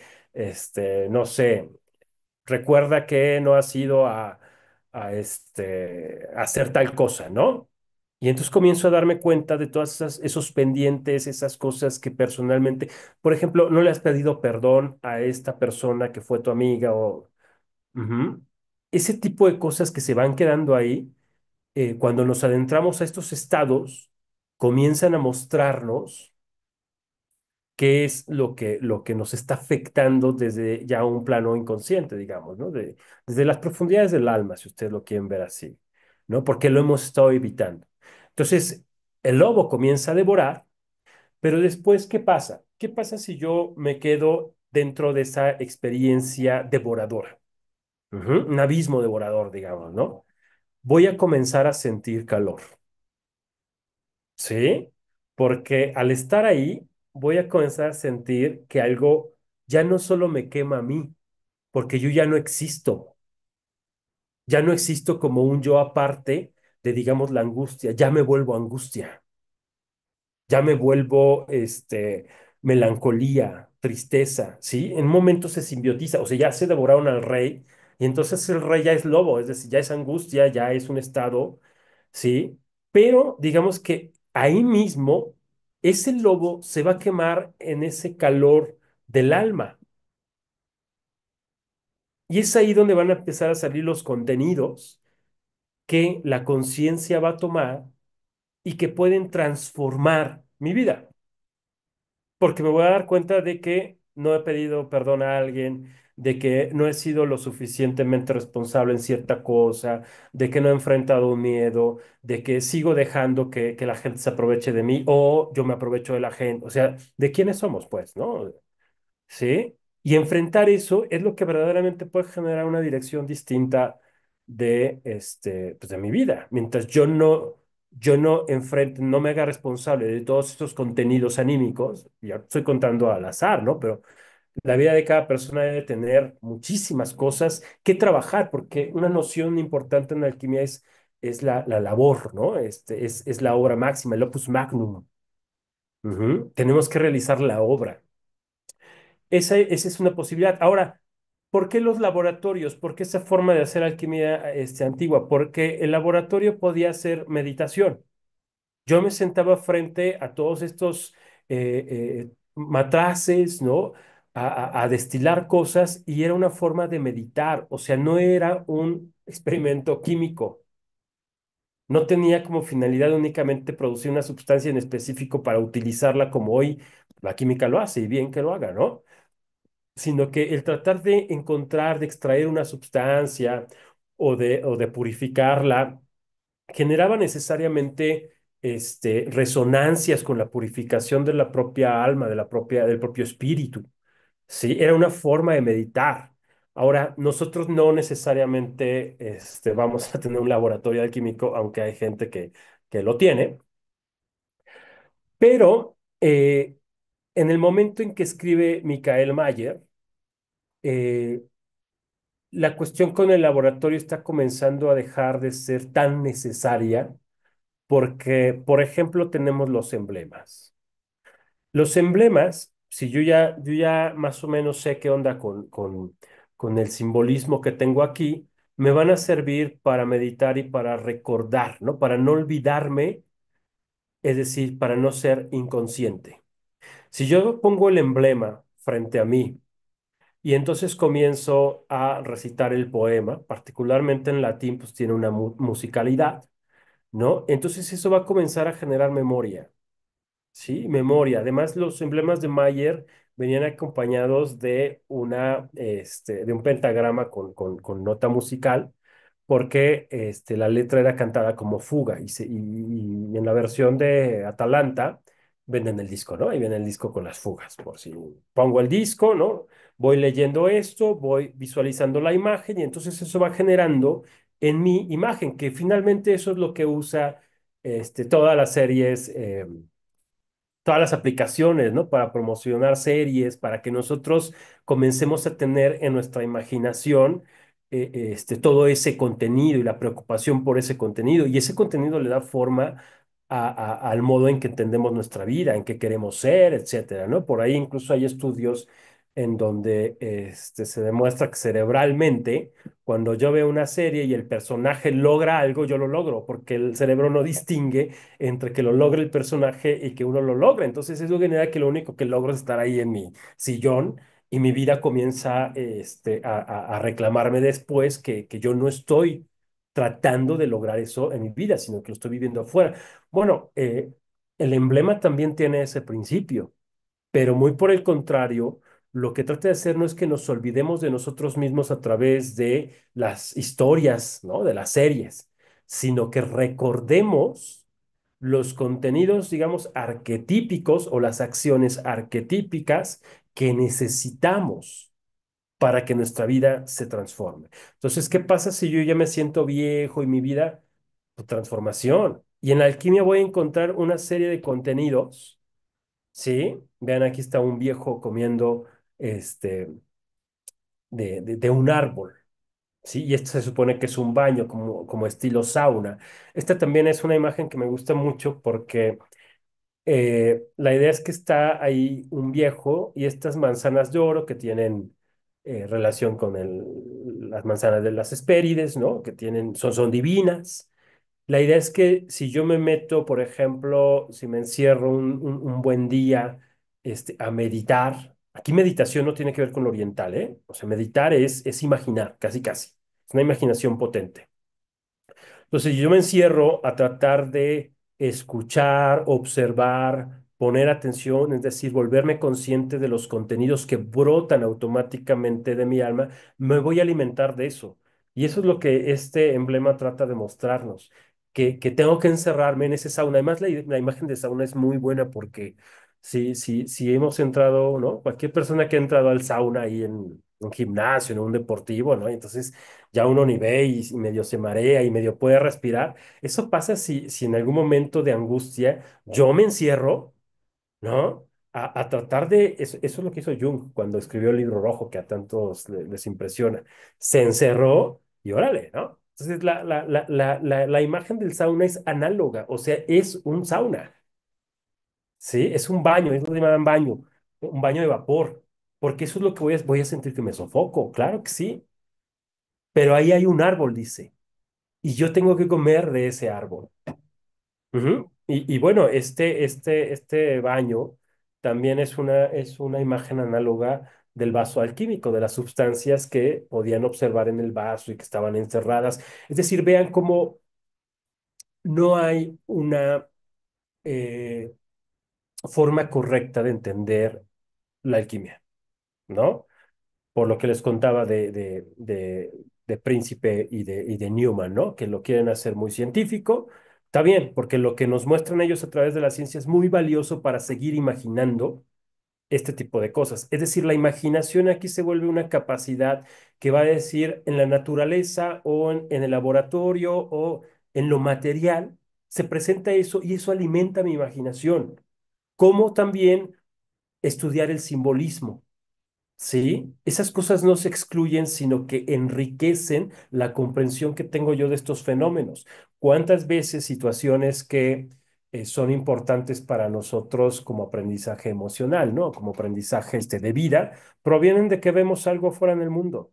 no sé, recuerda que no has ido a hacer tal cosa, ¿no? Y entonces comienzo a darme cuenta de todos esos pendientes, esas cosas que personalmente, por ejemplo, no le has pedido perdón a esta persona que fue tu amiga o... Ujú. Ese tipo de cosas que se van quedando ahí, cuando nos adentramos a estos estados, comienzan a mostrarnos qué es lo que nos está afectando desde ya un plano inconsciente, digamos, ¿no? Desde las profundidades del alma, si ustedes lo quieren ver así, ¿no? Porque lo hemos estado evitando. Entonces, el lobo comienza a devorar, pero después, ¿qué pasa? ¿Qué pasa si yo me quedo dentro de esa experiencia devoradora? Ujú, un abismo devorador, digamos, ¿no? Voy a comenzar a sentir calor. ¿Sí? Porque al estar ahí, voy a comenzar a sentir que algo ya no solo me quema a mí, porque yo ya no existo como un yo aparte de, digamos, la angustia, ya me vuelvo angustia, ya me vuelvo, melancolía, tristeza, ¿sí? En un momento se simbiotiza, o sea, ya se devoraron al rey, y entonces el rey ya es lobo, es decir, ya es angustia, ya es un estado, ¿sí? Pero digamos que ahí mismo, ese lobo se va a quemar en ese calor del alma, y es ahí donde van a empezar a salir los contenidos que la conciencia va a tomar y que pueden transformar mi vida. Porque me voy a dar cuenta de que no he pedido perdón a alguien, de que no he sido lo suficientemente responsable en cierta cosa, de que no he enfrentado un miedo, de que sigo dejando que la gente se aproveche de mí o yo me aprovecho de la gente. O sea, ¿de quiénes somos, pues, no? ¿Sí? Y enfrentar eso es lo que verdaderamente puede generar una dirección distinta pues de mi vida. Mientras yo no enfrente, no me haga responsable de todos estos contenidos anímicos, ya estoy contando al azar, ¿no? Pero la vida de cada persona debe tener muchísimas cosas que trabajar, porque una noción importante en la alquimia es la labor, ¿no? Es la obra máxima, el opus magnum. Ujú. Tenemos que realizar la obra. esa es una posibilidad. Ahora, ¿por qué los laboratorios? ¿Por qué esa forma de hacer alquimia antigua? Porque el laboratorio podía hacer meditación. Yo me sentaba frente a todos estos matraces, ¿no? A destilar cosas y era una forma de meditar, o sea, no era un experimento químico. No tenía como finalidad únicamente producir una sustancia en específico para utilizarla como hoy la química lo hace y bien que lo haga, ¿no? Sino que el tratar de encontrar, de extraer una sustancia o de purificarla, generaba necesariamente resonancias con la purificación de la propia alma, del propio espíritu. Sí, era una forma de meditar. Ahora, nosotros no necesariamente vamos a tener un laboratorio alquímico, aunque hay gente que lo tiene, pero en el momento en que escribe Michael Mayer, eh, la cuestión con el laboratorio está comenzando a dejar de ser tan necesaria porque, por ejemplo, tenemos los emblemas. Los emblemas, si yo ya más o menos sé qué onda con el simbolismo que tengo aquí, me van a servir para meditar y para recordar, ¿no? Para no olvidarme, es decir, para no ser inconsciente. Si yo pongo el emblema frente a mí y entonces comienzo a recitar el poema, particularmente en latín, pues tiene una musicalidad, ¿no? Entonces eso va a comenzar a generar memoria. Sí, memoria. Además, los emblemas de Mayer venían acompañados de de un pentagrama con nota musical, porque la letra era cantada como fuga y en la versión de Atalanta venden el disco, ¿no? Ahí viene el disco con las fugas, por si pongo el disco, ¿no? Voy leyendo esto, voy visualizando la imagen y entonces eso va generando en mi imagen, que finalmente eso es lo que usa todas las series. Todas las aplicaciones, ¿no? Para promocionar series, para que nosotros comencemos a tener en nuestra imaginación todo ese contenido y la preocupación por ese contenido. Y ese contenido le da forma al modo en que entendemos nuestra vida, en que queremos ser, etcétera, ¿no? Por ahí incluso hay estudios en donde se demuestra que cerebralmente, cuando yo veo una serie y el personaje logra algo, yo lo logro, porque el cerebro no distingue entre que lo logre el personaje y que uno lo logre. Entonces eso genera que lo único que logro es estar ahí en mi sillón y mi vida comienza a reclamarme después que yo no estoy tratando de lograr eso en mi vida, sino que lo estoy viviendo afuera. Bueno, el emblema también tiene ese principio, pero muy por el contrario, lo que trata de hacer no es que nos olvidemos de nosotros mismos a través de las historias, ¿no? De las series, sino que recordemos los contenidos, digamos, arquetípicos o las acciones arquetípicas que necesitamos para que nuestra vida se transforme. Entonces, ¿qué pasa si yo ya me siento viejo y mi vida, pues, transformación? Y en la alquimia voy a encontrar una serie de contenidos. Sí, vean, aquí está un viejo comiendo este, de un árbol. Sí, y esto se supone que es un baño como estilo sauna. Esta también es una imagen que me gusta mucho porque la idea es que está ahí un viejo y estas manzanas de oro que tienen relación con las manzanas de las Hespérides, ¿no? Que son divinas. La idea es que si yo me meto, por ejemplo, si me encierro un buen día a meditar, aquí meditación no tiene que ver con lo oriental, ¿eh? O sea, meditar es imaginar, casi casi. Es una imaginación potente. Entonces yo me encierro a tratar de escuchar, observar, poner atención, es decir, volverme consciente de los contenidos que brotan automáticamente de mi alma, me voy a alimentar de eso. Y eso es lo que este emblema trata de mostrarnos, que tengo que encerrarme en ese sauna. Además, la imagen de sauna es muy buena porque si hemos entrado, ¿no? Cualquier persona que ha entrado al sauna ahí en un gimnasio, en un deportivo, ¿no? Entonces ya uno ni ve y medio se marea y medio puede respirar. Eso pasa si en algún momento de angustia yo me encierro, ¿no? A tratar eso es lo que hizo Jung cuando escribió el libro rojo que a tantos les impresiona. Se encerró y órale, ¿no? Entonces la imagen del sauna es análoga, o sea, es un sauna. Sí, es un baño, es lo que llaman baño, un baño de vapor, porque eso es lo que voy a sentir que me sofoco, claro que sí, pero ahí hay un árbol, dice, y yo tengo que comer de ese árbol. Ujú. Y bueno, este baño también es una imagen análoga del vaso alquímico, de las sustancias que podían observar en el vaso y que estaban encerradas. Es decir, vean cómo no hay una eh, forma correcta de entender la alquimia, ¿no? Por lo que les contaba de Príncipe y de Newman, ¿no? Que lo quieren hacer muy científico. Está bien, porque lo que nos muestran ellos a través de la ciencia es muy valioso para seguir imaginando este tipo de cosas. Es decir, la imaginación aquí se vuelve una capacidad que va a decir en la naturaleza o en el laboratorio o en lo material, se presenta eso y eso alimenta mi imaginación, como también estudiar el simbolismo. ¿Sí? Esas cosas no se excluyen, sino que enriquecen la comprensión que tengo yo de estos fenómenos. ¿Cuántas veces situaciones que son importantes para nosotros como aprendizaje emocional, ¿no? Como aprendizaje de vida, provienen de que vemos algo fuera en el mundo?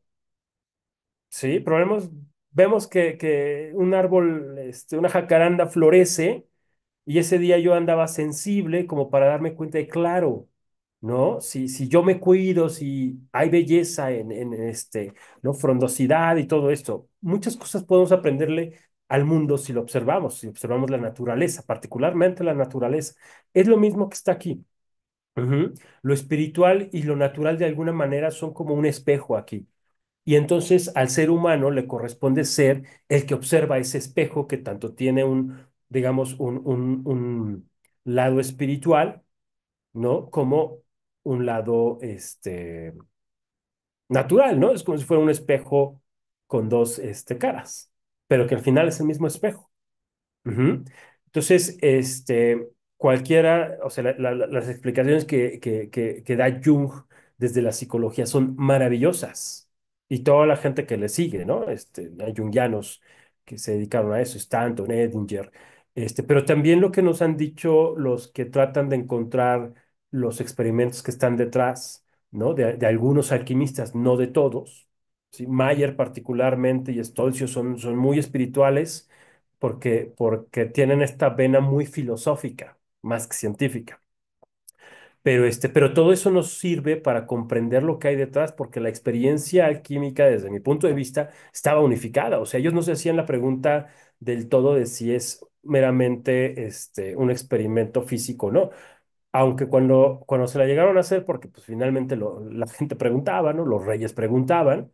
¿Sí? Vemos que un árbol, una jacaranda florece y ese día yo andaba sensible como para darme cuenta de, claro, ¿no? Si yo me cuido, si hay belleza ¿no? Frondosidad y todo esto, muchas cosas podemos aprenderle al mundo si lo observamos, si observamos la naturaleza, particularmente la naturaleza. Es lo mismo que está aquí. Ujú. Lo espiritual y lo natural de alguna manera son como un espejo aquí. Y entonces al ser humano le corresponde ser el que observa ese espejo que tanto tiene digamos, un lado espiritual, ¿no? Como un lado, natural, ¿no? Es como si fuera un espejo con dos, caras, pero que al final es el mismo espejo. Ujú. Entonces, cualquiera, o sea, las explicaciones que da Jung desde la psicología son maravillosas. Y toda la gente que le sigue, ¿no? Hay jungianos que se dedicaron a eso, Stanton, Edinger. Pero también lo que nos han dicho los que tratan de encontrar los experimentos que están detrás, ¿no? De algunos alquimistas, no de todos. ¿Sí? Mayer particularmente y Stolzio son muy espirituales porque tienen esta vena muy filosófica, más que científica. Pero todo eso nos sirve para comprender lo que hay detrás, porque la experiencia alquímica, desde mi punto de vista, estaba unificada. O sea, ellos no se hacían la pregunta del todo de si es meramente un experimento físico o no, aunque cuando se la llegaron a hacer, porque pues finalmente la gente preguntaba, ¿no? Los reyes preguntaban,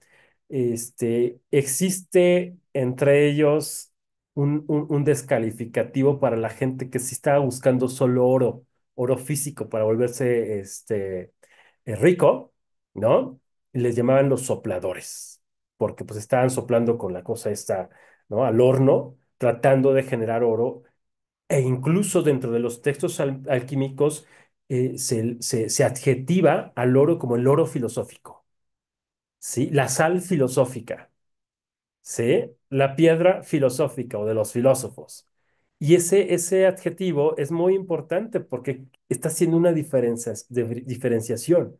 existe entre ellos un descalificativo para la gente que sí estaba buscando solo oro, oro físico para volverse rico, ¿no? Y les llamaban los sopladores, porque pues estaban soplando con la cosa esta, ¿no? Al horno, tratando de generar oro e incluso dentro de los textos alquímicos se adjetiva al oro como el oro filosófico, ¿sí? La sal filosófica, ¿sí? La piedra filosófica o de los filósofos. Y ese adjetivo es muy importante porque está haciendo una diferenciación.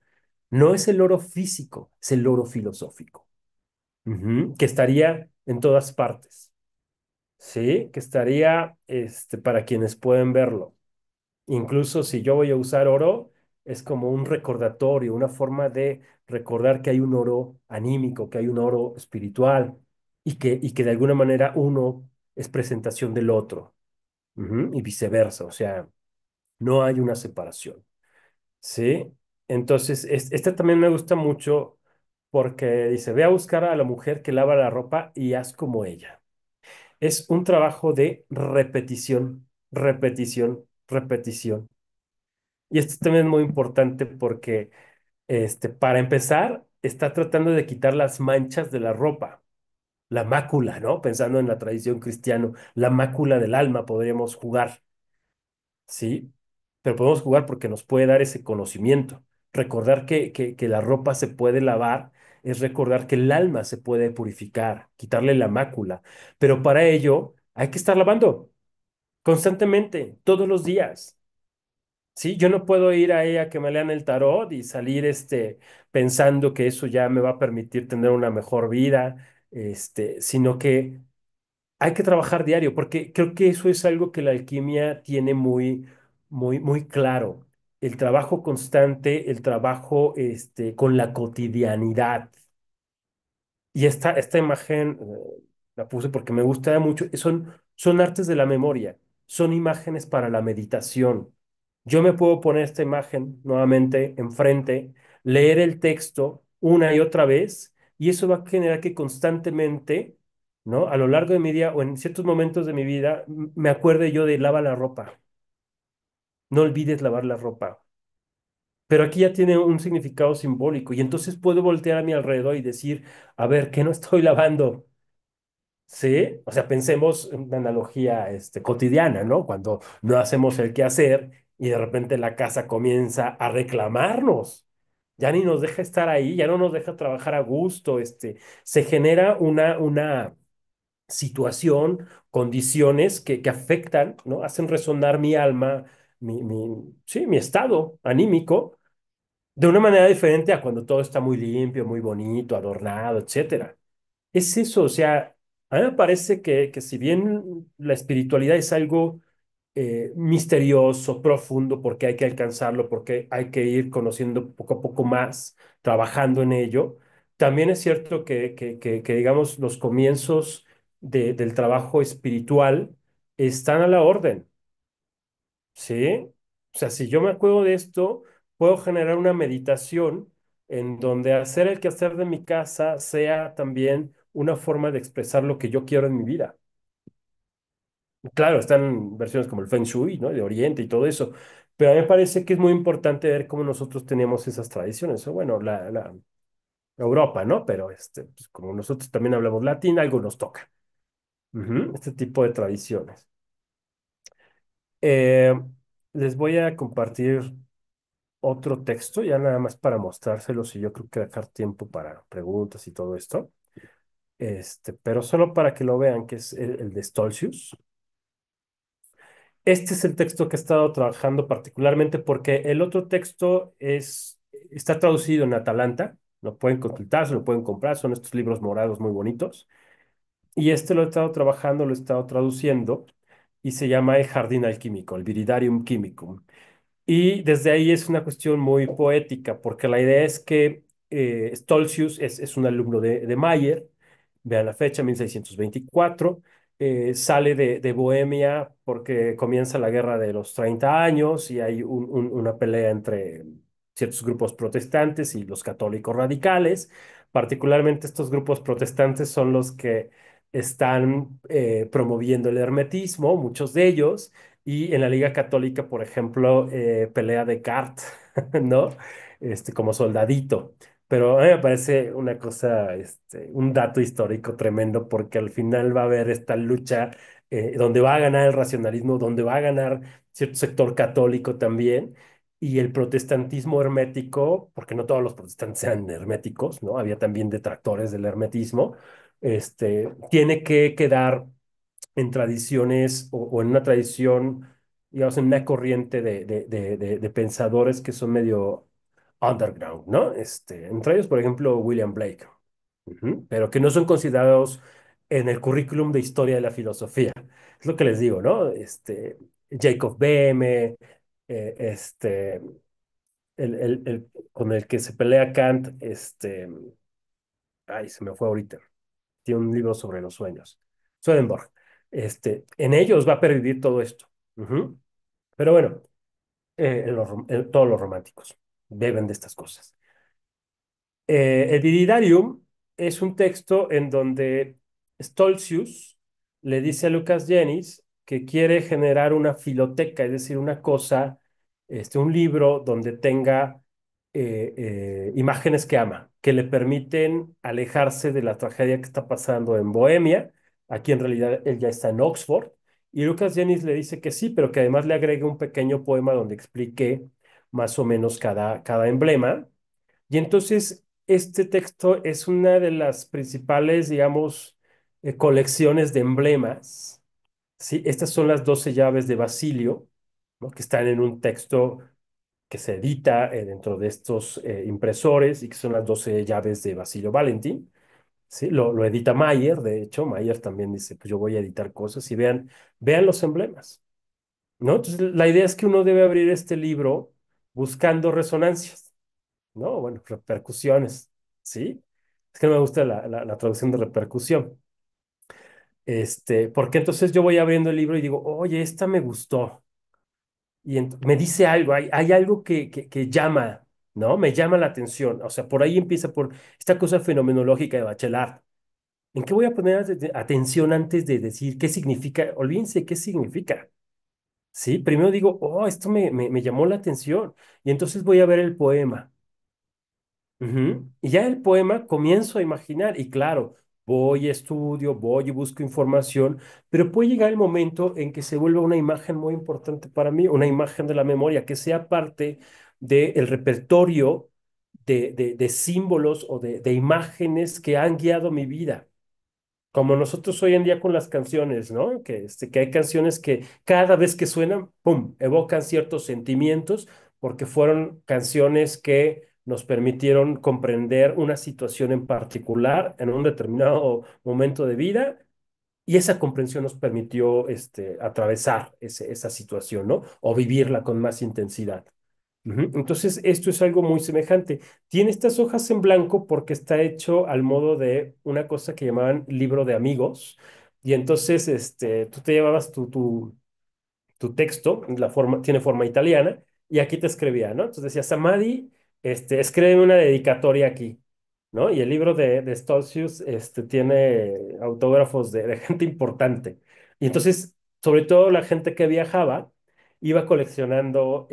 No es el oro físico, es el oro filosófico, ujú, que estaría en todas partes, ¿sí? Que estaría para quienes pueden verlo. Incluso si yo voy a usar oro, es como un recordatorio, una forma de recordar que hay un oro anímico, que hay un oro espiritual y que de alguna manera uno es presentación del otro, ujú, y viceversa, o sea, no hay una separación, ¿sí? Entonces, este también me gusta mucho porque dice, ve a buscar a la mujer que lava la ropa y haz como ella. Es un trabajo de repetición, repetición, repetición. Y esto también es muy importante porque, para empezar, está tratando de quitar las manchas de la ropa, la mácula, ¿no? Pensando en la tradición cristiana, la mácula del alma podríamos jugar, ¿sí? Pero podemos jugar porque nos puede dar ese conocimiento. Recordar que la ropa se puede lavar es recordar que el alma se puede purificar, quitarle la mácula. Pero para ello hay que estar lavando constantemente, todos los días. Sí, yo no puedo ir ahí a que me lean el tarot y salir pensando que eso ya me va a permitir tener una mejor vida, sino que hay que trabajar diario, porque creo que eso es algo que la alquimia tiene muy claro. El trabajo constante, el trabajo con la cotidianidad. Y esta imagen la puse porque me gusta mucho. Son artes de la memoria, son imágenes para la meditación. Yo me puedo poner esta imagen nuevamente enfrente, leer el texto una y otra vez, y eso va a generar que constantemente, ¿no? A lo largo de mi día o en ciertos momentos de mi vida, me acuerde yo de lava la ropa. No olvides lavar la ropa. Pero aquí ya tiene un significado simbólico, y entonces puedo voltear a mi alrededor y decir, a ver, ¿qué no estoy lavando? Sí, o sea, pensemos en una analogía cotidiana, ¿no? Cuando no hacemos el quehacer y de repente la casa comienza a reclamarnos, ya ni nos deja estar ahí, ya no nos deja trabajar a gusto, se genera una situación, condiciones que afectan, ¿no? Hacen resonar mi alma, sí, mi estado anímico de una manera diferente a cuando todo está muy limpio, muy bonito, adornado, etcétera. Es eso, o sea, a mí me parece que si bien la espiritualidad es algo misterioso, profundo, porque hay que alcanzarlo, porque hay que ir conociendo poco a poco más, trabajando en ello, también es cierto que digamos, los comienzos del trabajo espiritual están a la orden. ¿Sí? O sea, si yo me acuerdo de esto, puedo generar una meditación en donde hacer el quehacer de mi casa sea también una forma de expresar lo que yo quiero en mi vida. Claro, están versiones como el Feng Shui, ¿no? De Oriente y todo eso, pero a mí me parece que es muy importante ver cómo nosotros tenemos esas tradiciones. O bueno, la Europa, ¿no? Pero pues, como nosotros también hablamos latín, algo nos toca. Ujú, este tipo de tradiciones. Eh, Les voy a compartir otro texto, ya nada más para mostrárselos y yo creo que dejar tiempo para preguntas y todo esto. Pero solo para que lo vean, que es el de Stolzius. Este es el texto que he estado trabajando particularmente porque el otro texto está traducido en Atalanta, lo pueden consultar, se lo pueden comprar, son estos libros morados muy bonitos. Y este lo he estado trabajando, lo he estado traduciendo y se llama El Jardín Alquímico, el Viridarium Chemicum. Y desde ahí es una cuestión muy poética, porque la idea es que Stolzius es un alumno de Mayer, vean la fecha, 1624, sale de Bohemia porque comienza la guerra de los 30 años y hay una pelea entre ciertos grupos protestantes y los católicos radicales. Particularmente estos grupos protestantes son los que están promoviendo el hermetismo, muchos de ellos y en la Liga Católica, por ejemplo, pelea Descartes, ¿no? Como soldadito. Pero a mí me parece una cosa, un dato histórico tremendo, porque al final va a haber esta lucha donde va a ganar el racionalismo, donde va a ganar cierto sector católico también, y el protestantismo hermético, porque no todos los protestantes eran herméticos, ¿no? Había también detractores del hermetismo, tiene que quedar en tradiciones o en una tradición, digamos, en una corriente de pensadores que son medio underground, ¿no? Entre ellos, por ejemplo, William Blake, ujú, pero que no son considerados en el currículum de historia de la filosofía. Es lo que les digo, ¿no? Jacob Boehme, eh, con el que se pelea Kant, ay, se me fue ahorita, tiene un libro sobre los sueños. Swedenborg. En ellos va a pervivir todo esto. Ujú. Pero bueno, todos los románticos beben de estas cosas. El Viridarium es un texto en donde Stolzius le dice a Lucas Jennings que quiere generar una filoteca, es decir, una cosa, un libro donde tenga imágenes que ama, que le permiten alejarse de la tragedia que está pasando en Bohemia. Aquí en realidad él ya está en Oxford. Y Lucas Jennings le dice que sí, pero que además le agregue un pequeño poema donde explique más o menos cada emblema. Y entonces, este texto es una de las principales, digamos, colecciones de emblemas. ¿Sí? Estas son las 12 llaves de Basilio. ¿no? Que están en un texto que se edita dentro de estos impresores y que son las 12 llaves de Basilio Valentin. ¿Sí? Lo edita Mayer, de hecho, Mayer también dice, pues yo voy a editar cosas y vean los emblemas, ¿no? Entonces, la idea es que uno debe abrir este libro buscando resonancias, ¿no? Bueno, repercusiones, ¿sí? Es que no me gusta la traducción de repercusión. Porque entonces yo voy abriendo el libro y digo, oye, esta me gustó. Y me dice algo, hay algo que llama, ¿no? Me llama la atención. O sea, por ahí empieza por esta cosa fenomenológica de Bachelard. ¿En qué voy a poner atención antes de decir qué significa? Olvídense qué significa. Sí, primero digo, oh, esto me llamó la atención. Y entonces voy a ver el poema. Ujú. Y ya el poema comienzo a imaginar. Y claro, voy, estudio, voy y busco información, pero puede llegar el momento en que se vuelva una imagen muy importante para mí, una imagen de la memoria, que sea parte del repertorio de símbolos o de imágenes que han guiado mi vida. Como nosotros hoy en día con las canciones, ¿no? Que hay canciones que cada vez que suenan, ¡pum!, evocan ciertos sentimientos porque fueron canciones que nos permitieron comprender una situación en particular en un determinado momento de vida y esa comprensión nos permitió atravesar esa situación, ¿no? O vivirla con más intensidad. Ujú. Entonces, esto es algo muy semejante. Tiene estas hojas en blanco porque está hecho al modo de una cosa que llamaban libro de amigos. Y entonces, tú te llevabas tu texto, tiene forma italiana, y aquí te escribía, ¿no? Entonces decía, Samadhi, escribe una dedicatoria aquí, ¿no? Y el libro de Stolzius, tiene autógrafos de gente importante. Y entonces, sobre todo la gente que viajaba, iba coleccionando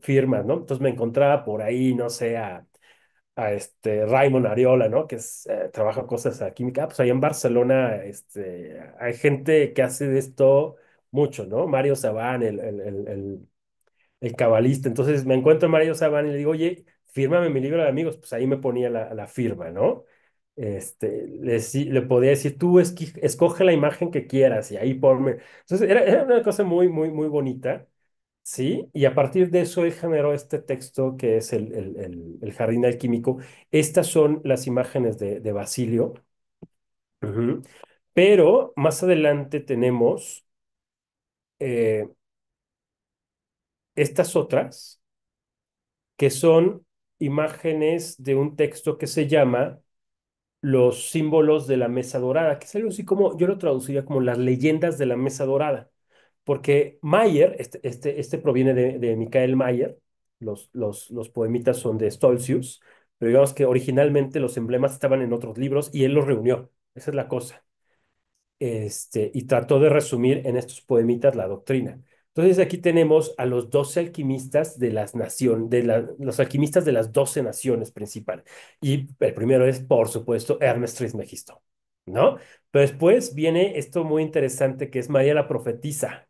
firmas, ¿no? Entonces me encontraba por ahí, no sé, a Raymond Ariola, ¿no? Trabaja cosas a química. Pues ahí en Barcelona, hay gente que hace de esto mucho, ¿no? Mario Sabán, el cabalista. Entonces me encuentro a Mario Sabán y le digo, oye, fírmame mi libro de amigos. Pues ahí me ponía la firma, ¿no? Le podía decir, tú escoge la imagen que quieras y ahí ponme. Entonces era una cosa muy, muy, muy bonita. Sí, y a partir de eso él generó este texto que es el Jardín Alquímico. Estas son las imágenes de Basilio. Ujú. Pero más adelante tenemos eh, estas otras, que son imágenes de un texto que se llama Los símbolos de la mesa dorada, que es algo así como, yo lo traduciría como las leyendas de la mesa dorada, porque Mayer, este proviene de Michael Mayer, los poemitas son de Stolzius, pero digamos que originalmente los emblemas estaban en otros libros y él los reunió, esa es la cosa, y trató de resumir en estos poemitas la doctrina. Entonces aquí tenemos a los 12 alquimistas de las naciones, los alquimistas de las 12 naciones principales. Y el primero es, por supuesto, Hermes Trismegisto, ¿no? Pero después viene esto muy interesante que es María la profetisa.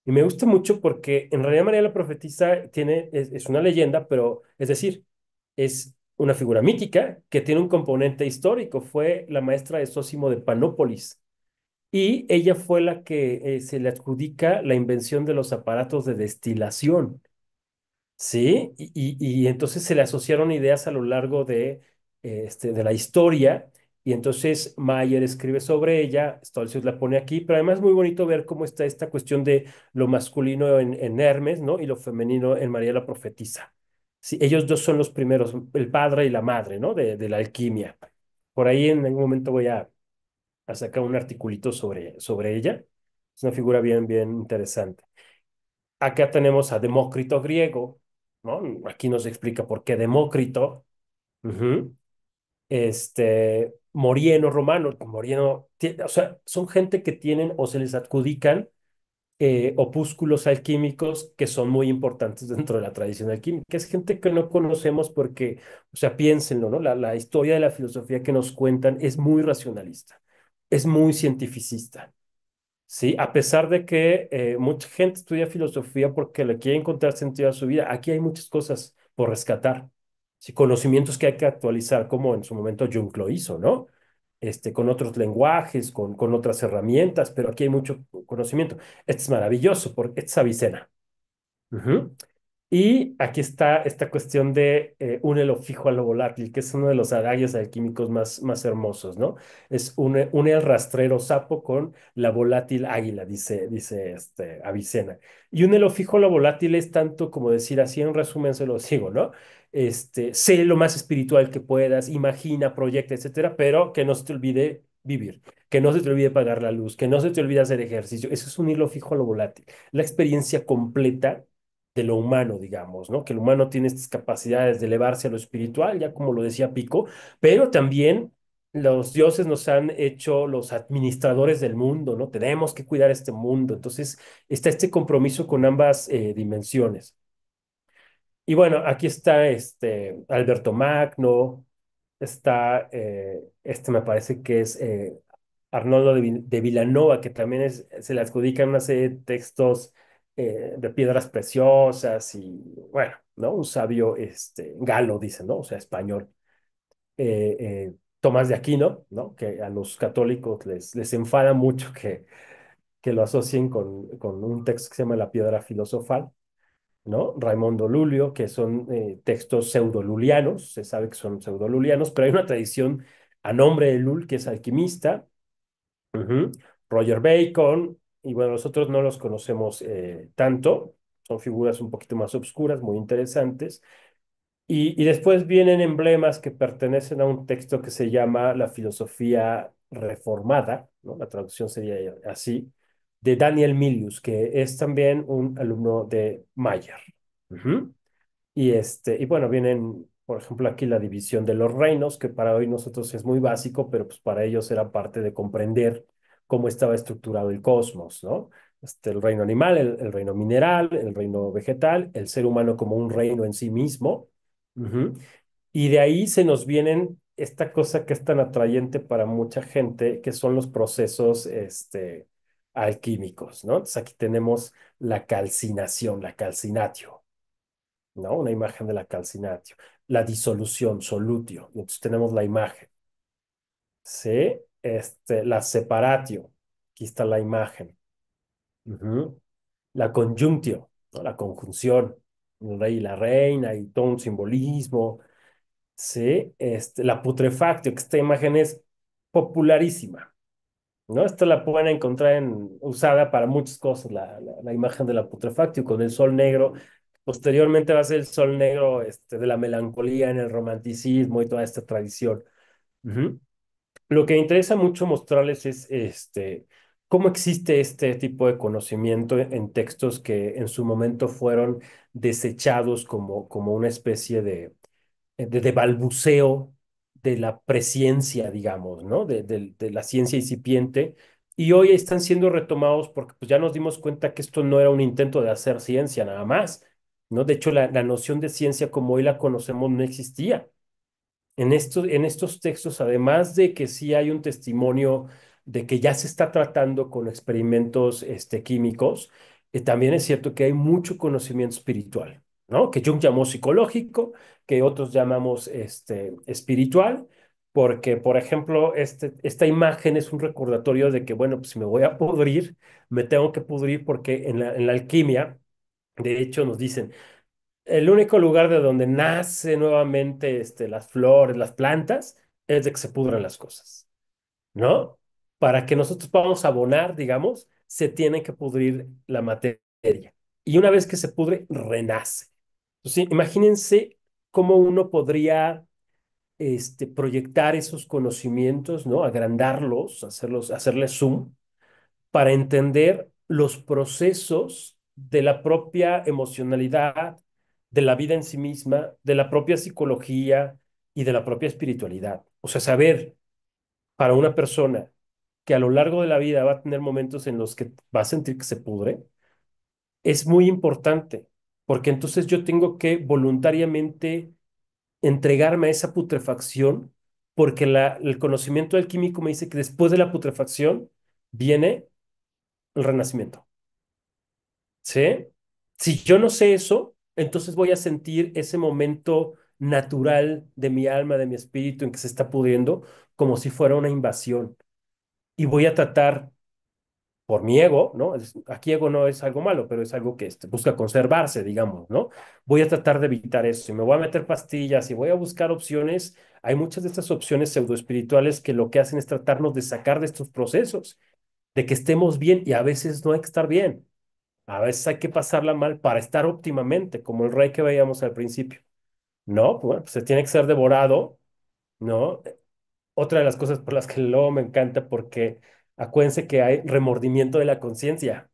Y me gusta mucho porque en realidad María la profetisa es una leyenda, pero es decir, es una figura mítica que tiene un componente histórico. Fue la maestra de Sósimo de Panópolis y ella fue la que se le adjudica la invención de los aparatos de destilación, ¿sí? Y entonces se le asociaron ideas a lo largo de la historia, y entonces Mayer escribe sobre ella, Stolzius la pone aquí, pero además es muy bonito ver cómo está esta cuestión de lo masculino en Hermes, ¿no? Y lo femenino en María la Profetisa. Sí, ellos dos son los primeros, el padre y la madre, ¿no? De la alquimia. Por ahí en algún momento voy a sacar un articulito sobre ella. Es una figura bien, bien interesante. Acá tenemos a Demócrito griego, ¿no? Aquí nos explica por qué Demócrito. Ujú. Morieno romano, Morieno, o sea, son gente que tienen o se les adjudican opúsculos alquímicos que son muy importantes dentro de la tradición alquímica. Es gente que no conocemos porque, o sea, piénsenlo, ¿no? La historia de la filosofía que nos cuentan es muy racionalista, es muy cientificista. Sí, a pesar de que mucha gente estudia filosofía porque le quiere encontrar sentido a su vida, aquí hay muchas cosas por rescatar. Sí, conocimientos que hay que actualizar, como en su momento Jung lo hizo, ¿no? Con otros lenguajes, con otras herramientas, pero aquí hay mucho conocimiento. Este es maravilloso, porque este es Avicena. Ujú. Y aquí está esta cuestión de une lo fijo a lo volátil, que es uno de los adagios alquímicos más hermosos, ¿no? Es une el rastrero sapo con la volátil águila, dice Avicena. Y une lo fijo a lo volátil es tanto como decir, así en resumen se lo sigo, ¿no? Sé lo más espiritual que puedas, imagina, proyecta, etcétera, pero que no se te olvide vivir, que no se te olvide pagar la luz, que no se te olvide hacer ejercicio. Eso es un hilo fijo a lo volátil. La experiencia completa de lo humano, digamos, ¿no? Que el humano tiene estas capacidades de elevarse a lo espiritual, ya como lo decía Pico, pero también los dioses nos han hecho los administradores del mundo, ¿no? Tenemos que cuidar este mundo. Entonces, está este compromiso con ambas dimensiones. Y bueno, aquí está Alberto Magno, está me parece que es Arnoldo de Vilanova, que también se le adjudican una serie de textos de piedras preciosas y bueno, ¿no? Un sabio galo, dice, ¿no? O sea, español. Tomás de Aquino, ¿no? Que a los católicos les enfada mucho que lo asocien con un texto que se llama La Piedra Filosofal, ¿no? Raimundo Lulio, que son textos pseudolulianos, se sabe que son pseudolulianos, pero hay una tradición a nombre de Lul, que es alquimista, ujú, Roger Bacon, y bueno, nosotros no los conocemos tanto, son figuras un poquito más obscuras, muy interesantes, y después vienen emblemas que pertenecen a un texto que se llama La filosofía reformada, ¿no? La traducción sería así, de Daniel Milius, que es también un alumno de Mayer. Ujú. Y bueno, vienen, por ejemplo, aquí la división de los reinos, que para hoy nosotros es muy básico, pero pues para ellos era parte de comprender cómo estaba estructurado el cosmos, ¿no? El reino animal, el reino mineral, el reino vegetal, el ser humano como un reino en sí mismo. Ujú. Y de ahí se nos vienen esta cosa que es tan atrayente para mucha gente, que son los procesos, alquímicos, ¿no? Entonces aquí tenemos la calcinación, la calcinatio, ¿no? Una imagen de la calcinatio. La disolución, solutio. Y entonces tenemos la imagen, ¿sí? La separatio. Aquí está la imagen. Ujú. La conjunctio, ¿no? La conjunción. El rey y la reina y todo un simbolismo, ¿sí? La putrefactio, que esta imagen es popularísima, ¿no? Esta la pueden encontrar usada para muchas cosas, la imagen de la putrefactio con el sol negro. Posteriormente va a ser el sol negro de la melancolía en el romanticismo y toda esta tradición. Ujú. Lo que me interesa mucho mostrarles es cómo existe este tipo de conocimiento en textos que en su momento fueron desechados como una especie de balbuceo de la presciencia, digamos, ¿no? De la ciencia incipiente. Y hoy están siendo retomados porque pues, ya nos dimos cuenta que esto no era un intento de hacer ciencia nada más, ¿no? De hecho, la noción de ciencia como hoy la conocemos no existía. En estos textos, además de que sí hay un testimonio de que ya se está tratando con experimentos químicos, también es cierto que hay mucho conocimiento espiritual, ¿no? Que Jung llamó psicológico, que otros llamamos espiritual, porque, por ejemplo, esta imagen es un recordatorio de que, bueno, pues si me voy a pudrir, me tengo que pudrir porque en la alquimia, de hecho, nos dicen, el único lugar de donde nace nuevamente las flores, las plantas, es de que se pudran las cosas, ¿no? Para que nosotros podamos abonar, digamos, se tiene que pudrir la materia. Y una vez que se pudre, renace. Entonces, imagínense cómo uno podría proyectar esos conocimientos, ¿no? Agrandarlos, hacerles zoom para entender los procesos de la propia emocionalidad, de la vida en sí misma, de la propia psicología y de la propia espiritualidad. O sea, saber para una persona que a lo largo de la vida va a tener momentos en los que va a sentir que se pudre, es muy importante, porque entonces yo tengo que voluntariamente entregarme a esa putrefacción, porque el conocimiento alquímico me dice que después de la putrefacción viene el renacimiento. ¿Sí? Si yo no sé eso, entonces voy a sentir ese momento natural de mi alma, de mi espíritu en que se está pudriendo, como si fuera una invasión. Y voy a tratar por mi ego, ¿no? Aquí ego no es algo malo, pero es algo que busca conservarse, digamos, ¿no? Voy a tratar de evitar eso y me voy a meter pastillas y voy a buscar opciones. Hay muchas de estas opciones pseudoespirituales que lo que hacen es tratarnos de sacar de estos procesos, de que estemos bien y a veces no hay que estar bien. A veces hay que pasarla mal para estar óptimamente, como el rey que veíamos al principio. No, bueno, pues se tiene que ser devorado, ¿no? Otra de las cosas por las que luego me encanta, porque acuérdense que hay remordimiento de la conciencia,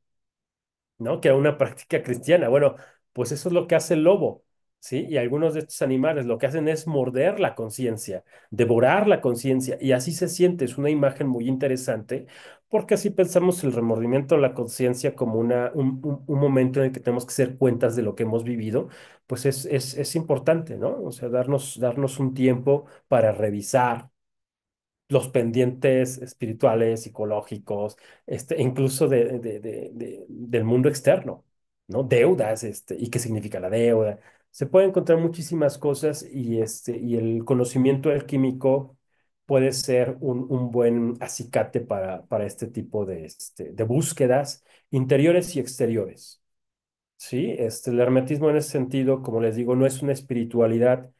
¿no? Que era una práctica cristiana. Bueno, pues eso es lo que hace el lobo, ¿sí? Y algunos de estos animales lo que hacen es morder la conciencia, devorar la conciencia, y así se siente. Es una imagen muy interesante, porque así pensamos el remordimiento de la conciencia como un momento en el que tenemos que hacer cuentas de lo que hemos vivido, pues es importante, ¿no? O sea, darnos un tiempo para revisar los pendientes espirituales, psicológicos, incluso del mundo externo, ¿no? Deudas, y qué significa la deuda. Se pueden encontrar muchísimas cosas y el conocimiento alquímico puede ser un buen acicate para este tipo de búsquedas interiores y exteriores. Sí, el hermetismo en ese sentido, como les digo, no es una espiritualidad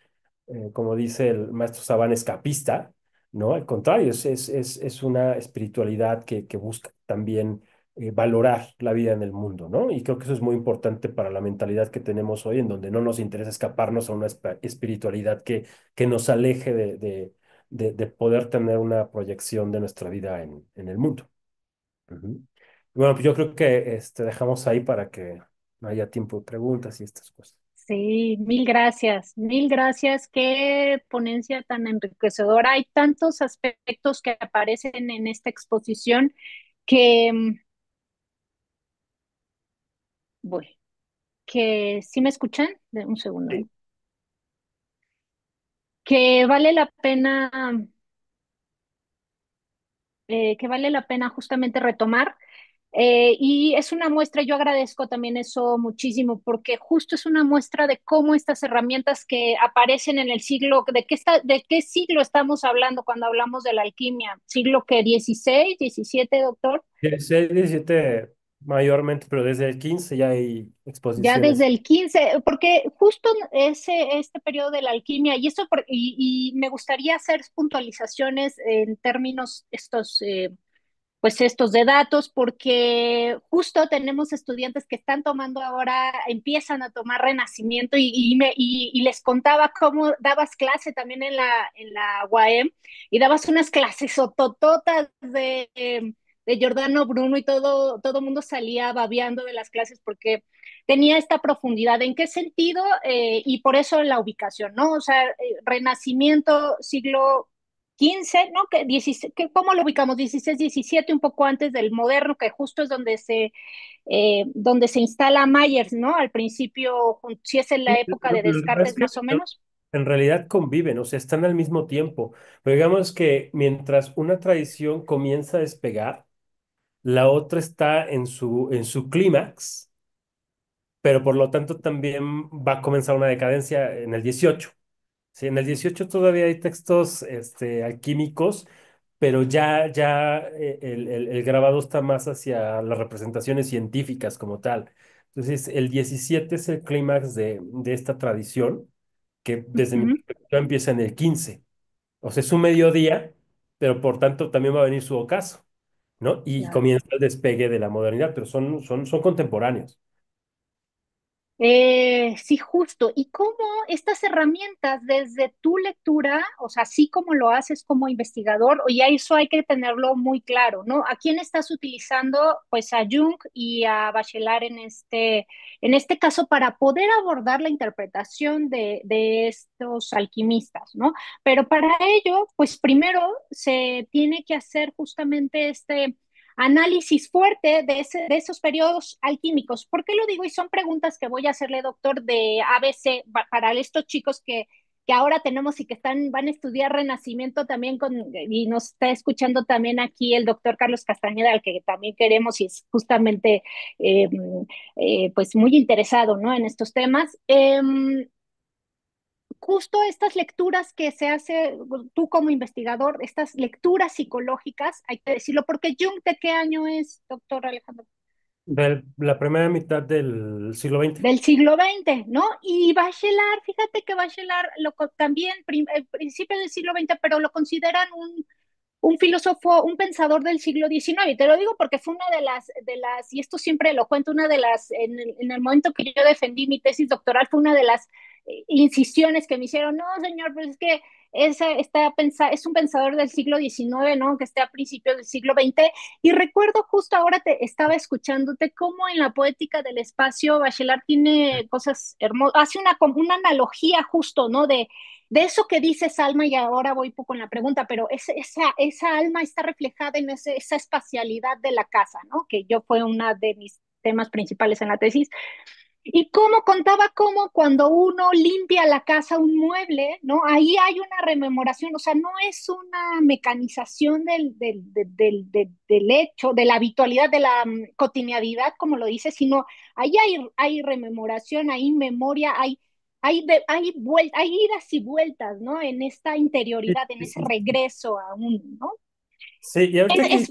como dice el maestro Sabán, escapista, ¿no? Al contrario, es una espiritualidad que busca también valorar la vida en el mundo, ¿no? Y creo que eso es muy importante para la mentalidad que tenemos hoy, en donde no nos interesa escaparnos a una espiritualidad que nos aleje de poder tener una proyección de nuestra vida en el mundo. Ujú. Bueno, pues yo creo que dejamos ahí para que no haya tiempo de preguntas y estas cosas. Sí, mil gracias, mil gracias. Qué ponencia tan enriquecedora. Hay tantos aspectos que aparecen en esta exposición que, voy, que sí me escuchan, de un segundo, Sí. que vale la pena, que vale la pena justamente retomar. Y es una muestra, yo agradezco también eso muchísimo, porque justo es una muestra de cómo estas herramientas que aparecen en el siglo, de qué siglo estamos hablando cuando hablamos de la alquimia, siglo que 16, 17, doctor. 16, 17 mayormente, pero desde el 15 ya hay Ya desde exposiciones. el 15, porque justo este periodo de la alquimia, y me gustaría hacer puntualizaciones en términos pues estos de datos, porque justo tenemos estudiantes que están tomando ahora, empiezan a tomar Renacimiento y les contaba cómo dabas clase también en la UAM y dabas unas clases otototas de Giordano Bruno y todo mundo salía babeando de las clases porque tenía esta profundidad. ¿En qué sentido? Y por eso la ubicación, ¿no? O sea, Renacimiento, siglo 15, ¿no? ¿Cómo lo ubicamos? 16, 17, un poco antes del moderno, que justo es donde se instala Myers, ¿no? Al principio, si es en Sí, la época de lo que pasa es Descartes que más o menos. en realidad conviven, o sea, están al mismo tiempo. Pero digamos que mientras una tradición comienza a despegar, la otra está en su clímax, pero por lo tanto también va a comenzar una decadencia en el 18. Sí, en el 18 todavía hay textos alquímicos, pero ya el grabado está más hacia las representaciones científicas como tal. Entonces, el 17 es el clímax de esta tradición, que desde mi Ujú, perspectiva empieza en el 15. O sea, es un mediodía, pero por tanto también va a venir su ocaso, ¿no? Y claro. comienza el despegue de la modernidad, pero son contemporáneos. Sí, justo. ¿Y cómo estas herramientas desde tu lectura, o sea, así como lo haces como investigador, o ya eso hay que tenerlo muy claro, ¿no? ¿A quién estás utilizando? Pues a Jung y a Bachelard en este caso para poder abordar la interpretación de estos alquimistas, ¿no? Pero para ello, pues primero se tiene que hacer justamente este análisis fuerte de esos periodos alquímicos. ¿Por qué lo digo? Y son preguntas que voy a hacerle, doctor, de ABC para estos chicos que ahora tenemos y que van a estudiar Renacimiento también y nos está escuchando también aquí el doctor Carlos Castañeda, al que también queremos y es justamente eh, pues muy interesado, ¿no? En estos temas. justo estas lecturas que se hace tú como investigador, estas lecturas psicológicas, hay que decirlo, porque Jung, ¿de qué año es, doctor Alejandro? La primera mitad del siglo XX. Del siglo XX, ¿no? Y Bachelard, fíjate que Bachelard también, principios del siglo XX, pero lo consideran un filósofo, un pensador del siglo XIX. Y te lo digo porque fue una y esto siempre lo cuento, una de las, en el momento que yo defendí mi tesis doctoral, fue una de las incisiones que me hicieron, no, señor, pues es que es un pensador del siglo XIX, ¿no? Que está a principios del siglo XX. Y recuerdo justo ahora te estaba escuchándote cómo en la poética del espacio Bachelard tiene cosas hermosas, hace una analogía justo, ¿no? De eso que dices alma, y ahora voy poco en la pregunta, pero esa alma está reflejada en esa espacialidad de la casa, ¿no? Que yo fue una de mis temas principales en la tesis. Y cómo contaba cómo cuando uno limpia la casa, un mueble, ¿no? Ahí hay una rememoración, o sea, no es una mecanización del hecho, de la habitualidad, de la cotidianidad, como lo dice, sino ahí hay rememoración, hay memoria, hay idas y vueltas, ¿no? En esta Sí, interioridad, en sí, ese sí. regreso a uno, ¿no? Sí, y ahorita que Es, es-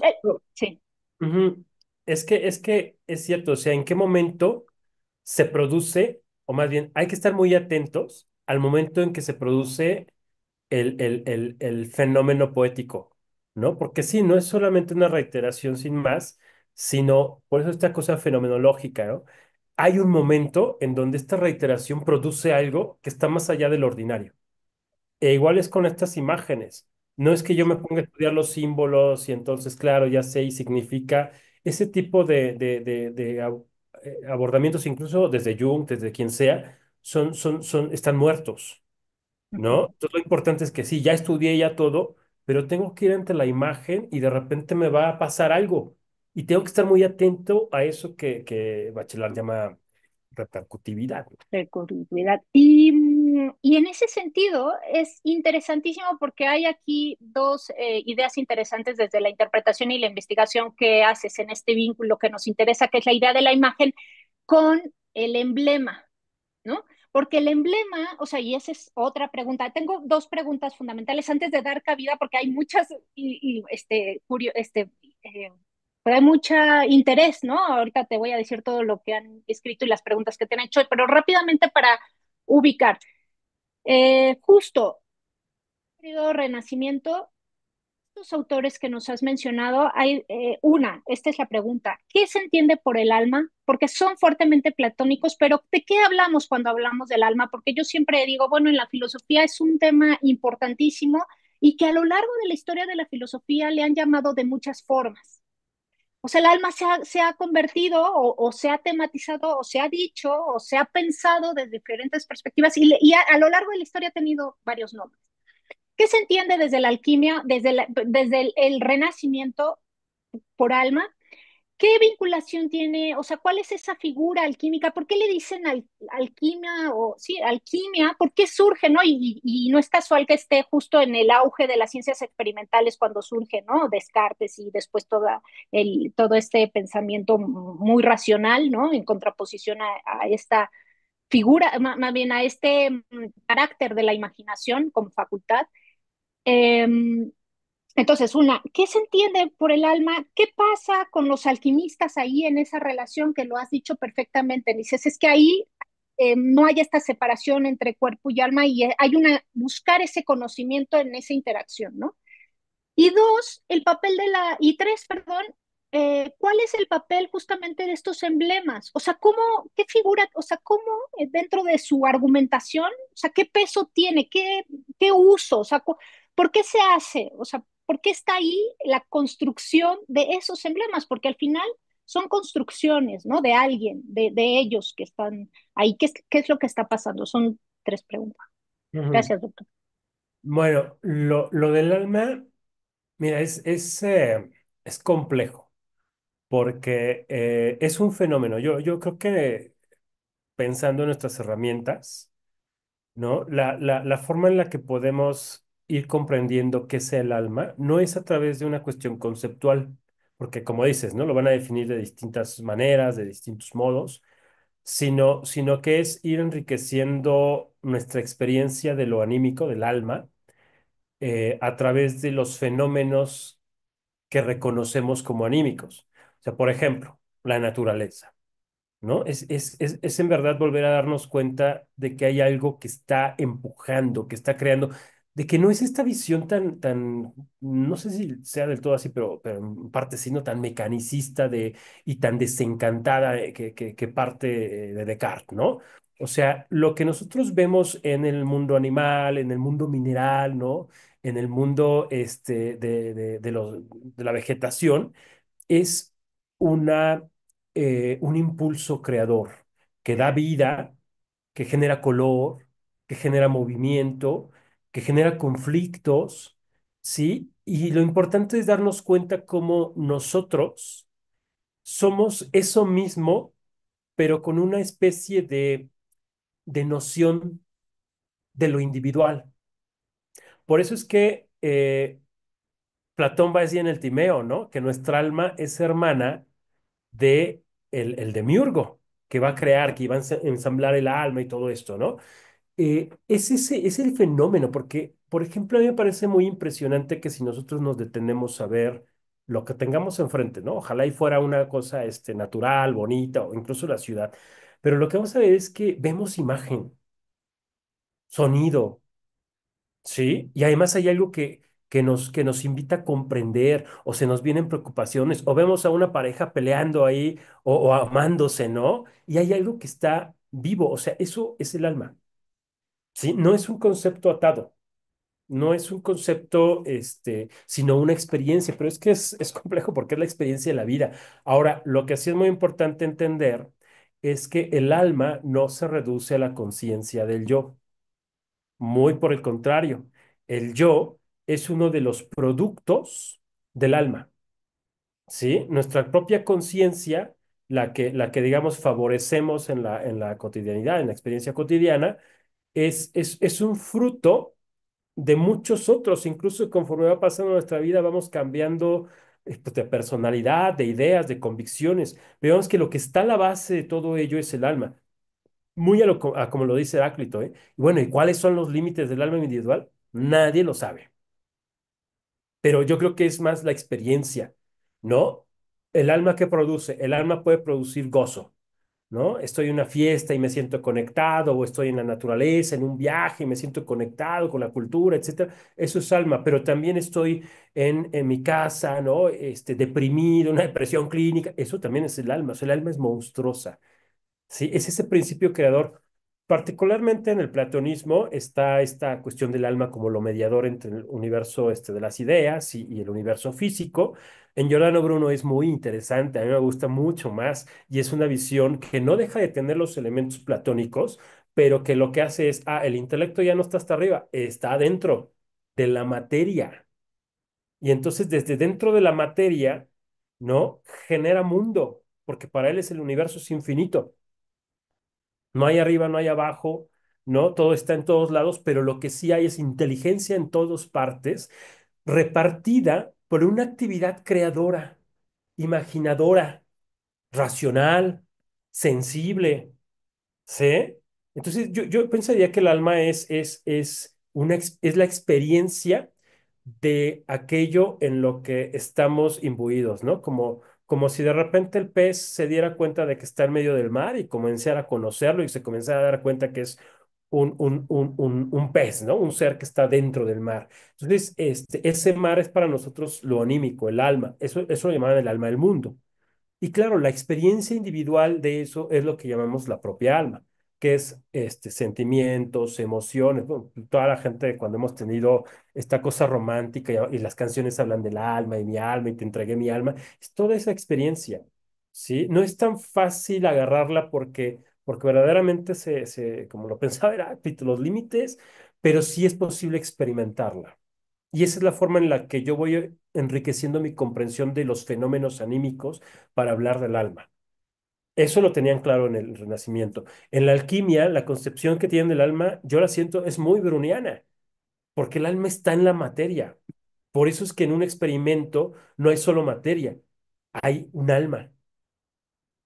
sí. ujú, es que es cierto, o sea, ¿en qué momento se produce, o más bien, hay que estar muy atentos al momento en que se produce el fenómeno poético, ¿no? Porque sí, no es solamente una reiteración sin más, sino, por eso esta cosa fenomenológica, ¿no? Hay un momento en donde esta reiteración produce algo que está más allá del ordinario. E igual es con estas imágenes. No es que yo me ponga a estudiar los símbolos y entonces, claro, ya sé y significa ese tipo de abordamientos, incluso desde Jung, desde quien sea, están muertos, ¿no? Ujú. Entonces lo importante es que sí, ya estudié ya todo, pero tengo que ir ante la imagen y de repente me va a pasar algo. Y tengo que estar muy atento a eso que Bachelard llama repercutividad. De continuidad. Y en ese sentido es interesantísimo porque hay aquí dos ideas interesantes desde la interpretación y la investigación que haces en este vínculo que nos interesa, que es la idea de la imagen con el emblema, ¿no? Porque el emblema, o sea, y esa es otra pregunta. Tengo dos preguntas fundamentales antes de dar cabida, porque hay muchas pero hay mucho interés, ¿no? Ahorita te voy a decir todo lo que han escrito y las preguntas que te han hecho, pero rápidamente para ubicar. Justo, periodo Renacimiento, los autores que nos has mencionado, hay esta es la pregunta, ¿qué se entiende por el alma? Porque son fuertemente platónicos, pero ¿de qué hablamos cuando hablamos del alma? Porque yo siempre digo, bueno, en la filosofía es un tema importantísimo y que a lo largo de la historia de la filosofía le han llamado de muchas formas. O sea, el alma se ha convertido o se ha tematizado o se ha dicho o se ha pensado desde diferentes perspectivas y a lo largo de la historia ha tenido varios nombres. ¿Qué se entiende desde la alquimia, desde el Renacimiento por alma? ¿Qué vinculación tiene? O sea, ¿cuál es esa figura alquímica? ¿Por qué le dicen alquimia o sí, alquimia? ¿Por qué surge, no? Y no es casual que esté justo en el auge de las ciencias experimentales cuando surge, ¿no? Descartes y después todo este pensamiento muy racional, ¿no? En contraposición a esta figura, más bien a este carácter de la imaginación como facultad. Eh, entonces, ¿qué se entiende por el alma? ¿Qué pasa con los alquimistas ahí en esa relación que lo has dicho perfectamente? Dices, es que ahí no hay esta separación entre cuerpo y alma y buscar ese conocimiento en esa interacción, ¿no? Y dos, y tres, perdón, ¿cuál es el papel justamente de estos emblemas? O sea, qué figura, o sea, cómo dentro de su argumentación, o sea, qué peso tiene, qué uso, o sea, ¿por qué se hace? O sea, ¿por qué está ahí la construcción de esos emblemas? Porque al final son construcciones, ¿no? De alguien, de ellos que están ahí. ¿Qué es lo que está pasando? Son tres preguntas. Ujú. Gracias, doctor. Bueno, lo del alma, mira, es complejo porque es un fenómeno. Yo creo que pensando en nuestras herramientas, ¿no? La forma en la que podemos ir comprendiendo qué es el alma no es a través de una cuestión conceptual, porque como dices, ¿no? Lo van a definir de distintas maneras, de distintos modos, sino que es ir enriqueciendo nuestra experiencia de lo anímico, del alma, a través de los fenómenos que reconocemos como anímicos. O sea, por ejemplo, la naturaleza. ¿No? Es en verdad volver a darnos cuenta de que hay algo que está empujando, que está creando, de que no es esta visión no sé si sea del todo así, pero en parte sí, no tan mecanicista y tan desencantada que parte de Descartes, ¿no? O sea, lo que nosotros vemos en el mundo animal, en el mundo mineral, ¿no? En el mundo de la vegetación, es una, un impulso creador que da vida, que genera color, que genera movimiento, que genera conflictos, ¿sí? Y lo importante es darnos cuenta cómo nosotros somos eso mismo, pero con una especie de noción de lo individual. Por eso es que Platón va a decir en el Timeo, ¿no? Que nuestra alma es hermana de el demiurgo que va a crear, que va a ensamblar el alma y todo esto, ¿no? Es el fenómeno, porque, por ejemplo, a mí me parece muy impresionante que si nosotros nos detenemos a ver lo que tengamos enfrente, ¿no? Ojalá y fuera una cosa natural, bonita, o incluso la ciudad, pero lo que vamos a ver es que vemos imagen, sonido, ¿sí? Y además hay algo que nos invita a comprender, o se nos vienen preocupaciones, o vemos a una pareja peleando ahí, o amándose, ¿no? Y hay algo que está vivo, o sea, eso es el alma, ¿sí? No es un concepto atado, no es un concepto, sino una experiencia, pero es que es complejo porque es la experiencia de la vida. Ahora, lo que sí es muy importante entender es que el alma no se reduce a la conciencia del yo. Muy por el contrario, el yo es uno de los productos del alma, ¿sí? Nuestra propia conciencia, la que digamos favorecemos en la cotidianidad, en la experiencia cotidiana, es un fruto de muchos otros. Incluso conforme va pasando nuestra vida, vamos cambiando pues, de personalidad, de ideas, de convicciones. Veamos que lo que está a la base de todo ello es el alma muy a como lo dice Heráclito, ¿eh? Y bueno, ¿y cuáles son los límites del alma individual? Nadie lo sabe, pero yo creo que es más la experiencia, ¿no? El alma que produce, el alma puede producir gozo, ¿no? Estoy en una fiesta y me siento conectado, o estoy en la naturaleza, en un viaje y me siento conectado con la cultura, etcétera. Eso es alma, pero también estoy en mi casa, ¿no? Deprimido, una depresión clínica, eso también es el alma, o sea, el alma es monstruosa. Sí, es ese principio creador. Particularmente en el platonismo está esta cuestión del alma como lo mediador entre el universo de las ideas y el universo físico. En Giordano Bruno es muy interesante, a mí me gusta mucho más y es una visión que no deja de tener los elementos platónicos, pero que lo que hace es, el intelecto ya no está hasta arriba, está dentro de la materia. Y entonces desde dentro de la materia, ¿no? Genera mundo, porque para él es el universo es infinito. No hay arriba, no hay abajo, ¿no? Todo está en todos lados, pero lo que sí hay es inteligencia en todas partes, repartida por una actividad creadora, imaginadora, racional, sensible, ¿sí? Entonces, yo pensaría que el alma es la experiencia de aquello en lo que estamos imbuidos, ¿no? Como si de repente el pez se diera cuenta de que está en medio del mar y comenzara a conocerlo y se comenzara a dar cuenta que es un pez, ¿no? Un ser que está dentro del mar. Entonces, ese mar es para nosotros lo anímico, el alma. Eso lo llamaban el alma del mundo. Y claro, la experiencia individual de eso es lo que llamamos la propia alma, que es sentimientos, emociones. Bueno, toda la gente cuando hemos tenido esta cosa romántica y las canciones hablan del alma y mi alma y te entregué mi alma, es toda esa experiencia, ¿sí? No es tan fácil agarrarla porque verdaderamente como lo pensaba Heráclito, los límites, pero sí es posible experimentarla. Y esa es la forma en la que yo voy enriqueciendo mi comprensión de los fenómenos anímicos para hablar del alma. Eso lo tenían claro en el Renacimiento. En la alquimia, la concepción que tienen del alma, yo la siento, es muy bruniana, porque el alma está en la materia. Por eso es que en un experimento no hay solo materia, hay un alma.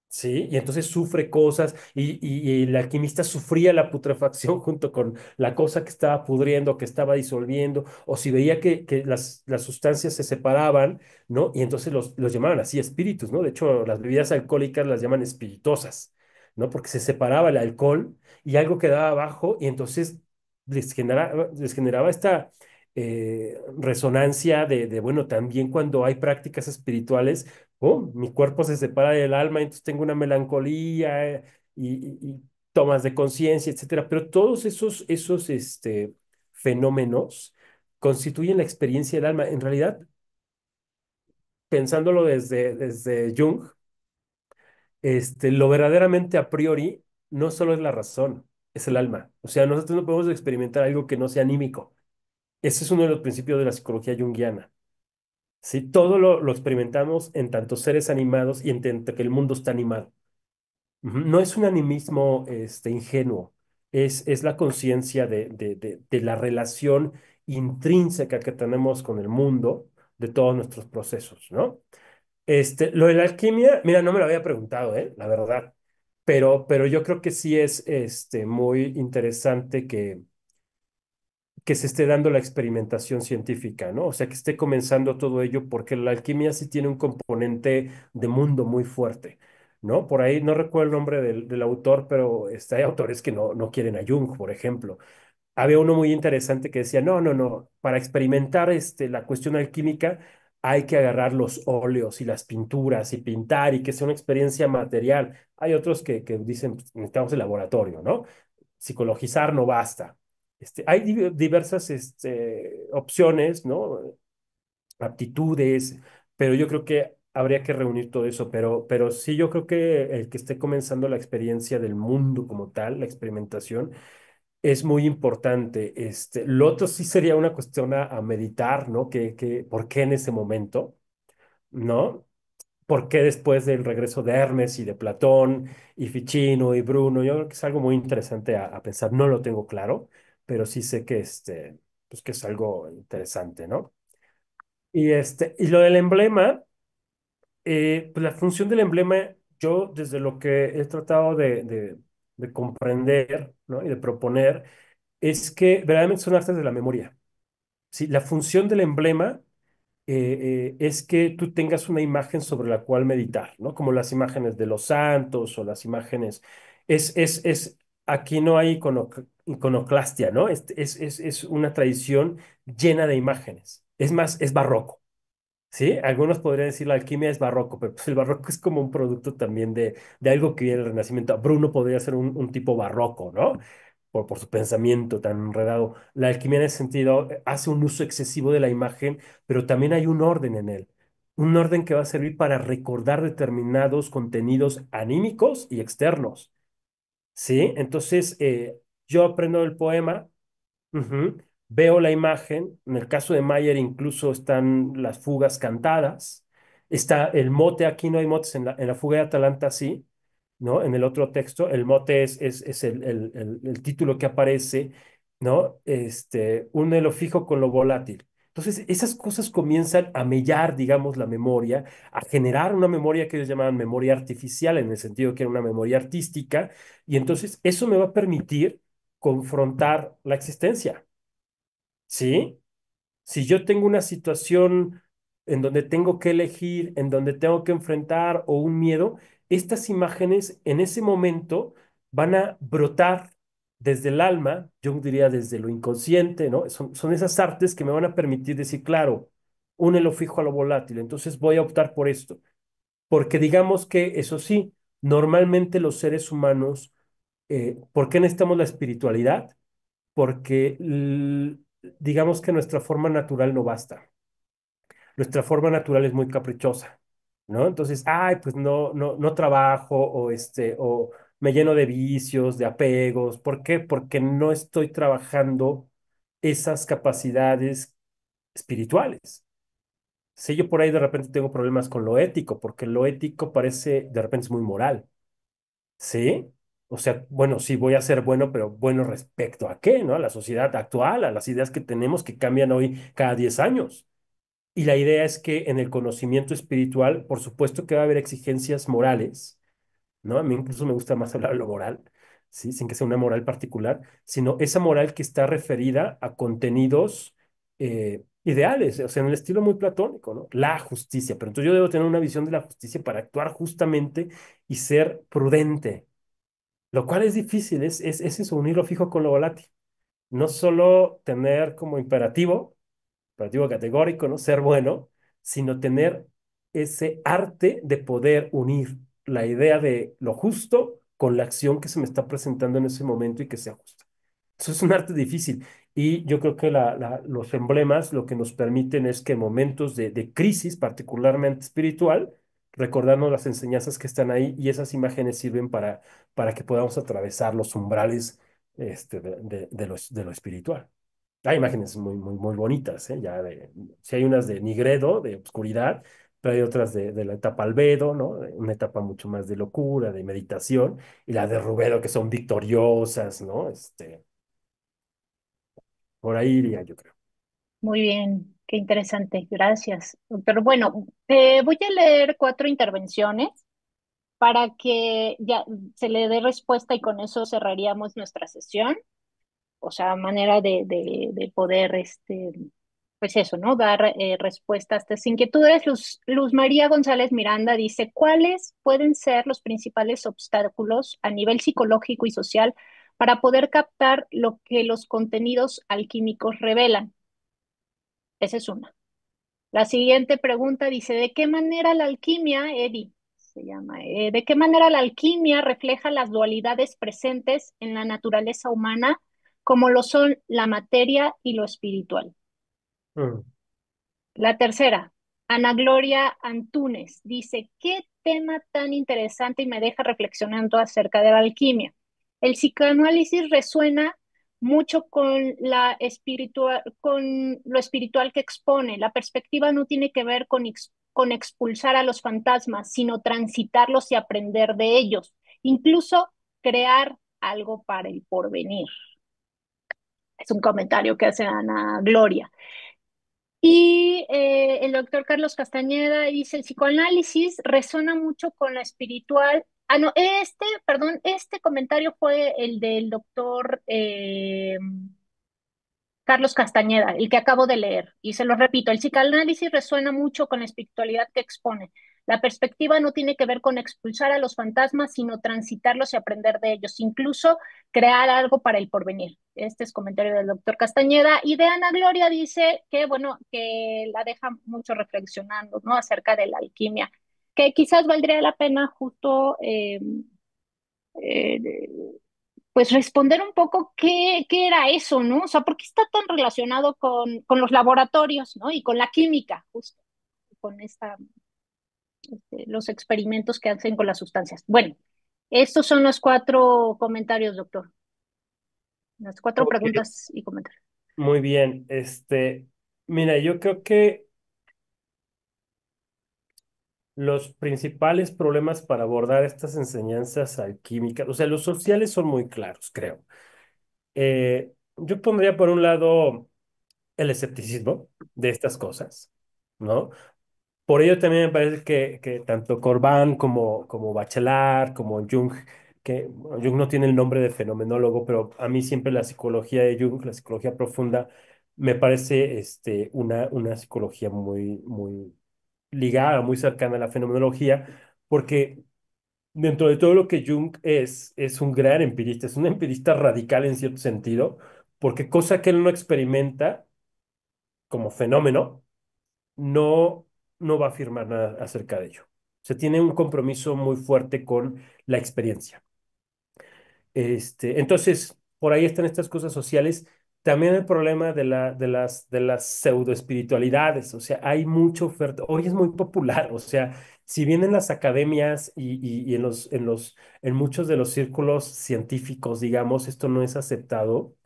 ¿sí? Y entonces sufre cosas y el alquimista sufría la putrefacción junto con la cosa que estaba pudriendo, que estaba disolviendo, o si veía que las sustancias se separaban, ¿no? Y entonces los llamaban así espíritus, ¿no? De hecho, las bebidas alcohólicas las llaman espiritosas, ¿no? Porque se separaba el alcohol y algo quedaba abajo y entonces les generaba esta resonancia bueno, también cuando hay prácticas espirituales, oh, mi cuerpo se separa del alma, entonces tengo una melancolía y tomas de conciencia, etcétera. Pero todos esos fenómenos constituyen la experiencia del alma. En realidad, pensándolo desde Jung, lo verdaderamente a priori no solo es la razón, es el alma. O sea, nosotros no podemos experimentar algo que no sea anímico. Ese es uno de los principios de la psicología junguiana. ¿Sí? Todo lo experimentamos en tanto seres animados y en tanto que el mundo está animado. Ujú. No es un animismo ingenuo, es la conciencia de la relación intrínseca que tenemos con el mundo, de todos nuestros procesos, ¿no? Lo de la alquimia, mira, no me lo había preguntado, la verdad, pero yo creo que sí es muy interesante que se esté dando la experimentación científica, ¿no? O sea, que esté comenzando todo ello porque la alquimia sí tiene un componente de mundo muy fuerte, ¿no? Por ahí no recuerdo el nombre del autor, pero hay autores que no quieren a Jung, por ejemplo. Había uno muy interesante que decía, no, no, no, para experimentar la cuestión alquímica hay que agarrar los óleos y las pinturas y pintar y que sea una experiencia material. Hay otros que dicen, pues, necesitamos el laboratorio, ¿no? Psicologizar no basta. Hay diversas opciones, ¿no? Aptitudes, pero yo creo que habría que reunir todo eso, pero sí yo creo que el que esté comenzando la experiencia del mundo como tal, la experimentación, es muy importante. Lo otro sí sería una cuestión a meditar, ¿no? ¿Por qué en ese momento? ¿No? ¿Por qué después del regreso de Hermes y de Platón y Ficino y Bruno? Yo creo que es algo muy interesante a pensar. No lo tengo claro, pero sí sé que, pues que es algo interesante, ¿no? Y lo del emblema, pues la función del emblema, yo desde lo que he tratado de comprender, ¿no? Y de proponer, es que verdaderamente son artes de la memoria. ¿Sí? La función del emblema es que tú tengas una imagen sobre la cual meditar, ¿no? Como las imágenes de los santos o las imágenes. Aquí no hay iconoclastia, ¿no? Es una tradición llena de imágenes. Es más, es barroco. Sí, algunos podrían decir la alquimia es barroco, pero pues el barroco es como un producto también de algo que viene del Renacimiento. Bruno podría ser un tipo barroco, ¿no? Por su pensamiento tan enredado. La alquimia en ese sentido hace un uso excesivo de la imagen, pero también hay un orden en él. Un orden que va a servir para recordar determinados contenidos anímicos y externos. ¿Sí? Entonces, yo aprendo el poema. Ujú. Veo la imagen, en el caso de Mayer incluso están las fugas cantadas, está el mote, aquí no hay motes, en la fuga de Atalanta sí, ¿no? En el otro texto, el mote es el título que aparece, ¿no? Une lo fijo con lo volátil. Entonces, esas cosas comienzan a mellar, digamos, la memoria, a generar una memoria que ellos llamaban memoria artificial, en el sentido que era una memoria artística, y entonces eso me va a permitir confrontar la existencia. ¿Sí? Si yo tengo una situación en donde tengo que elegir, en donde tengo que enfrentar o un miedo, estas imágenes en ese momento van a brotar desde el alma, yo diría desde lo inconsciente, ¿no? Son esas artes que me van a permitir decir, claro, une lo fijo a lo volátil, entonces voy a optar por esto. Porque digamos que, eso sí, normalmente los seres humanos, ¿por qué necesitamos la espiritualidad? Porque digamos que nuestra forma natural no basta. Nuestra forma natural es muy caprichosa, ¿no? Entonces, ay, pues no trabajo o me lleno de vicios, de apegos. ¿Por qué? Porque no estoy trabajando esas capacidades espirituales. Si yo por ahí de repente tengo problemas con lo ético, porque lo ético parece de repente es muy moral. ¿Sí? O sea, bueno, sí voy a ser bueno, pero bueno respecto a qué, ¿no? A la sociedad actual, a las ideas que tenemos que cambian hoy cada 10 años. Y la idea es que en el conocimiento espiritual, por supuesto que va a haber exigencias morales, ¿no? A mí incluso me gusta más hablar de lo moral, ¿sí? Sin que sea una moral particular, sino esa moral que está referida a contenidos ideales, o sea, en el estilo muy platónico, ¿no? La justicia, pero entonces yo debo tener una visión de la justicia para actuar justamente y ser prudente, lo cual es difícil, es eso, un hilo fijo con lo volátil. No solo tener como imperativo categórico, ¿no? Ser bueno, sino tener ese arte de poder unir la idea de lo justo con la acción que se me está presentando en ese momento y que sea justa. Eso es un arte difícil. Y yo creo que los emblemas lo que nos permiten es que en momentos de crisis, particularmente espiritual, recordarnos las enseñanzas que están ahí y esas imágenes sirven para que podamos atravesar los umbrales de lo espiritual. Hay imágenes muy bonitas, ¿eh? Sí hay unas de Nigredo, de obscuridad, pero hay otras de la etapa Albedo, ¿no? Una etapa mucho más de locura, de meditación, y las de Rubedo que son victoriosas, ¿no? Por ahí iría, yo creo. Muy bien, qué interesante, gracias, doctor. Bueno, voy a leer cuatro intervenciones para que ya se le dé respuesta y con eso cerraríamos nuestra sesión. O sea, manera de poder, pues eso, ¿no? Dar respuesta a estas inquietudes. Luz María González Miranda dice, ¿cuáles pueden ser los principales obstáculos a nivel psicológico y social para poder captar lo que los contenidos alquímicos revelan? Esa es una. La siguiente pregunta dice, ¿de qué manera la alquimia, Eddie, se llama, ¿de qué manera la alquimia refleja las dualidades presentes en la naturaleza humana, como lo son la materia y lo espiritual? Mm. La tercera, Ana Gloria Antúnez, dice, ¿qué tema tan interesante y me deja reflexionando acerca de la alquimia? El psicoanálisis resuena mucho con con lo espiritual que expone. La perspectiva no tiene que ver con expulsar a los fantasmas, sino transitarlos y aprender de ellos, incluso crear algo para el porvenir. Es un comentario que hace Ana Gloria. Y el doctor Carlos Castañeda dice, el psicoanálisis resuena mucho con la espiritual. Ah, no, perdón, este comentario fue el del doctor Carlos Castañeda, el que acabo de leer. Y se lo repito, el psicoanálisis resuena mucho con la espiritualidad que expone. La perspectiva no tiene que ver con expulsar a los fantasmas, sino transitarlos y aprender de ellos, incluso crear algo para el porvenir. Este es comentario del doctor Castañeda. Y de Ana Gloria dice que, bueno, que la deja mucho reflexionando, ¿no? Acerca de la alquimia, que quizás valdría la pena justo eh, pues responder un poco qué era eso, ¿no? O sea, ¿por qué está tan relacionado con los laboratorios, ¿no? Y con la química, justo, con los experimentos que hacen con las sustancias. Bueno, estos son los cuatro comentarios, doctor. Las cuatro Ok, preguntas y comentarios. muy bien. Mira, yo creo que los principales problemas para abordar estas enseñanzas alquímicas, o sea, los sociales son muy claros, creo. Yo pondría por un lado el escepticismo de estas cosas, ¿no? Por ello también me parece que tanto Corbán como Bachelard, como Jung, que bueno, Jung no tiene el nombre de fenomenólogo, pero a mí siempre la psicología de Jung, la psicología profunda, me parece una psicología muy ligada, muy cercana a la fenomenología, porque dentro de todo lo que Jung es un gran empirista, es un empirista radical en cierto sentido, porque cosa que él no experimenta como fenómeno, no, no va a afirmar nada acerca de ello. Se tiene un compromiso muy fuerte con la experiencia. Entonces, por ahí están estas cosas sociales. También el problema de las pseudoespiritualidades, o sea, hay mucha oferta. Hoy es muy popular, o sea, si bien en las academias y en muchos de los círculos científicos, digamos, esto no es aceptado,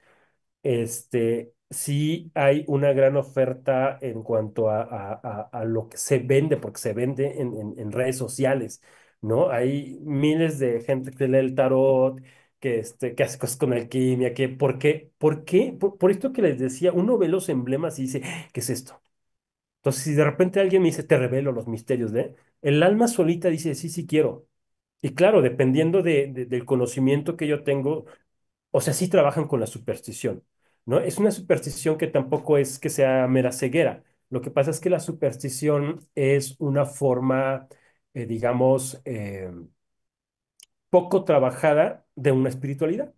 sí hay una gran oferta en cuanto a lo que se vende, porque se vende en redes sociales, ¿no? Hay miles de gente que lee el tarot, que hace cosas con alquimia, ¿por qué? ¿Por qué? Por esto que les decía, uno ve los emblemas y dice, ¿qué es esto? Entonces, si de repente alguien me dice, te revelo los misterios de, el alma solita dice, sí, sí quiero. Y claro, dependiendo del conocimiento que yo tengo, o sea, sí trabajan con la superstición, ¿no? Es una superstición que tampoco es que sea mera ceguera. Lo que pasa es que la superstición es una forma, digamos, poco trabajada de una espiritualidad.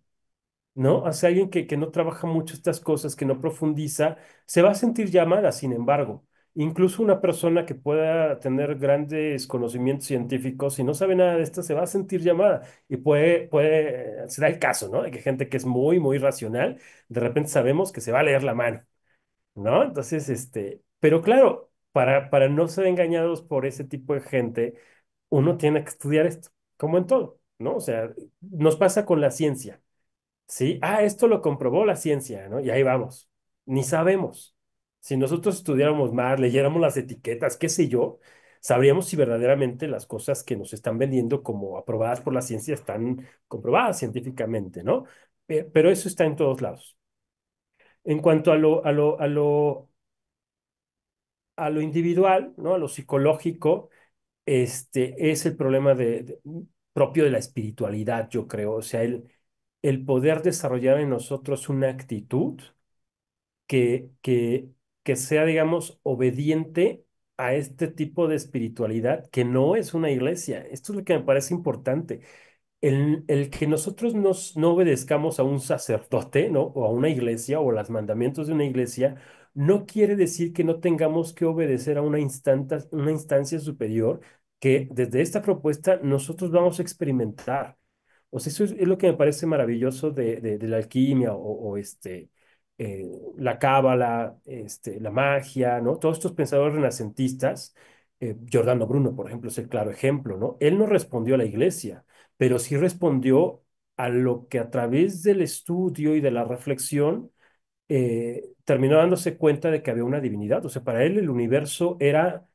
¿No? O sea, alguien que no trabaja mucho estas cosas, que no profundiza, se va a sentir llamada, sin embargo. Incluso una persona que pueda tener grandes conocimientos científicos y no sabe nada de esto, se va a sentir llamada. Y se da el caso, ¿no? De que gente que es muy, muy racional, de repente sabemos que se va a leer la mano, ¿no? Entonces, pero claro, para no ser engañados por ese tipo de gente, uno tiene que estudiar esto, como en todo, ¿no? O sea, nos pasa con la ciencia. Sí, esto lo comprobó la ciencia, ¿no? Y ahí vamos. Ni sabemos. Si nosotros estudiáramos más, leyéramos las etiquetas, qué sé yo, sabríamos si verdaderamente las cosas que nos están vendiendo como aprobadas por la ciencia están comprobadas científicamente, ¿no? Pero eso está en todos lados. En cuanto a lo individual, ¿no? A lo psicológico, es el problema propio de la espiritualidad, yo creo. O sea, el poder desarrollar en nosotros una actitud que, que, que sea, digamos, obediente a este tipo de espiritualidad que no es una iglesia. Esto es lo que me parece importante. El que nosotros no obedezcamos a un sacerdote, ¿no? O a una iglesia o a los mandamientos de una iglesia, no quiere decir que no tengamos que obedecer a una instancia superior que desde esta propuesta nosotros vamos a experimentar. O sea, eso es lo que me parece maravilloso de la alquimia o la cábala, la magia, ¿no? Todos estos pensadores renacentistas, Giordano Bruno, por ejemplo, es el claro ejemplo, ¿no? Él no respondió a la iglesia, pero sí respondió a lo que a través del estudio y de la reflexión terminó dándose cuenta de que había una divinidad. O sea, para él el universo era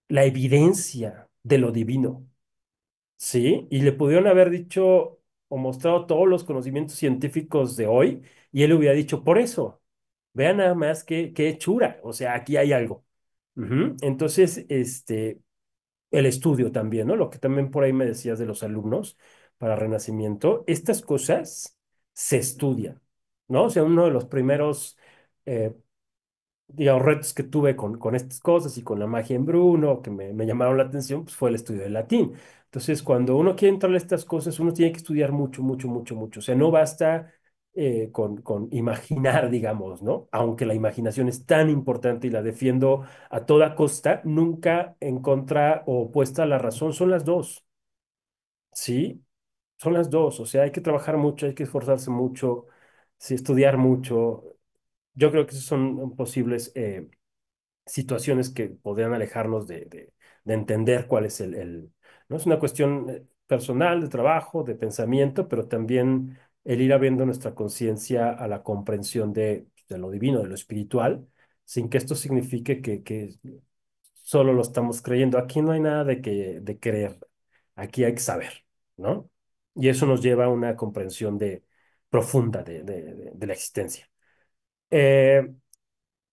la evidencia de lo divino. Sí, y le pudieron haber dicho o mostrado todos los conocimientos científicos de hoy y él hubiera dicho, por eso, vean nada más qué hechura, o sea, aquí hay algo. Ujú. Entonces, el estudio también, ¿no? Lo que también por ahí me decías de los alumnos para Renacimiento, estas cosas se estudian, ¿no? O sea, uno de los primeros eh, digamos, retos que tuve con estas cosas y con la magia en Bruno, que me llamaron la atención, pues fue el estudio del latín. Entonces, cuando uno quiere entrar a estas cosas, uno tiene que estudiar mucho, mucho, mucho, mucho. O sea, no basta con imaginar, digamos, ¿no? Aunque la imaginación es tan importante y la defiendo a toda costa, nunca en contra o opuesta a la razón, son las dos, ¿sí? Son las dos. O sea, hay que trabajar mucho, hay que esforzarse mucho, sí, estudiar mucho. Yo creo que esos son posibles situaciones que podrían alejarnos de entender cuál es ¿no? Es una cuestión personal, de trabajo, de pensamiento, pero también el ir abriendo nuestra conciencia a la comprensión de lo divino, de lo espiritual, sin que esto signifique que solo lo estamos creyendo. Aquí no hay nada de creer, aquí hay que saber, ¿no? Y eso nos lleva a una comprensión profunda de la existencia. Eh,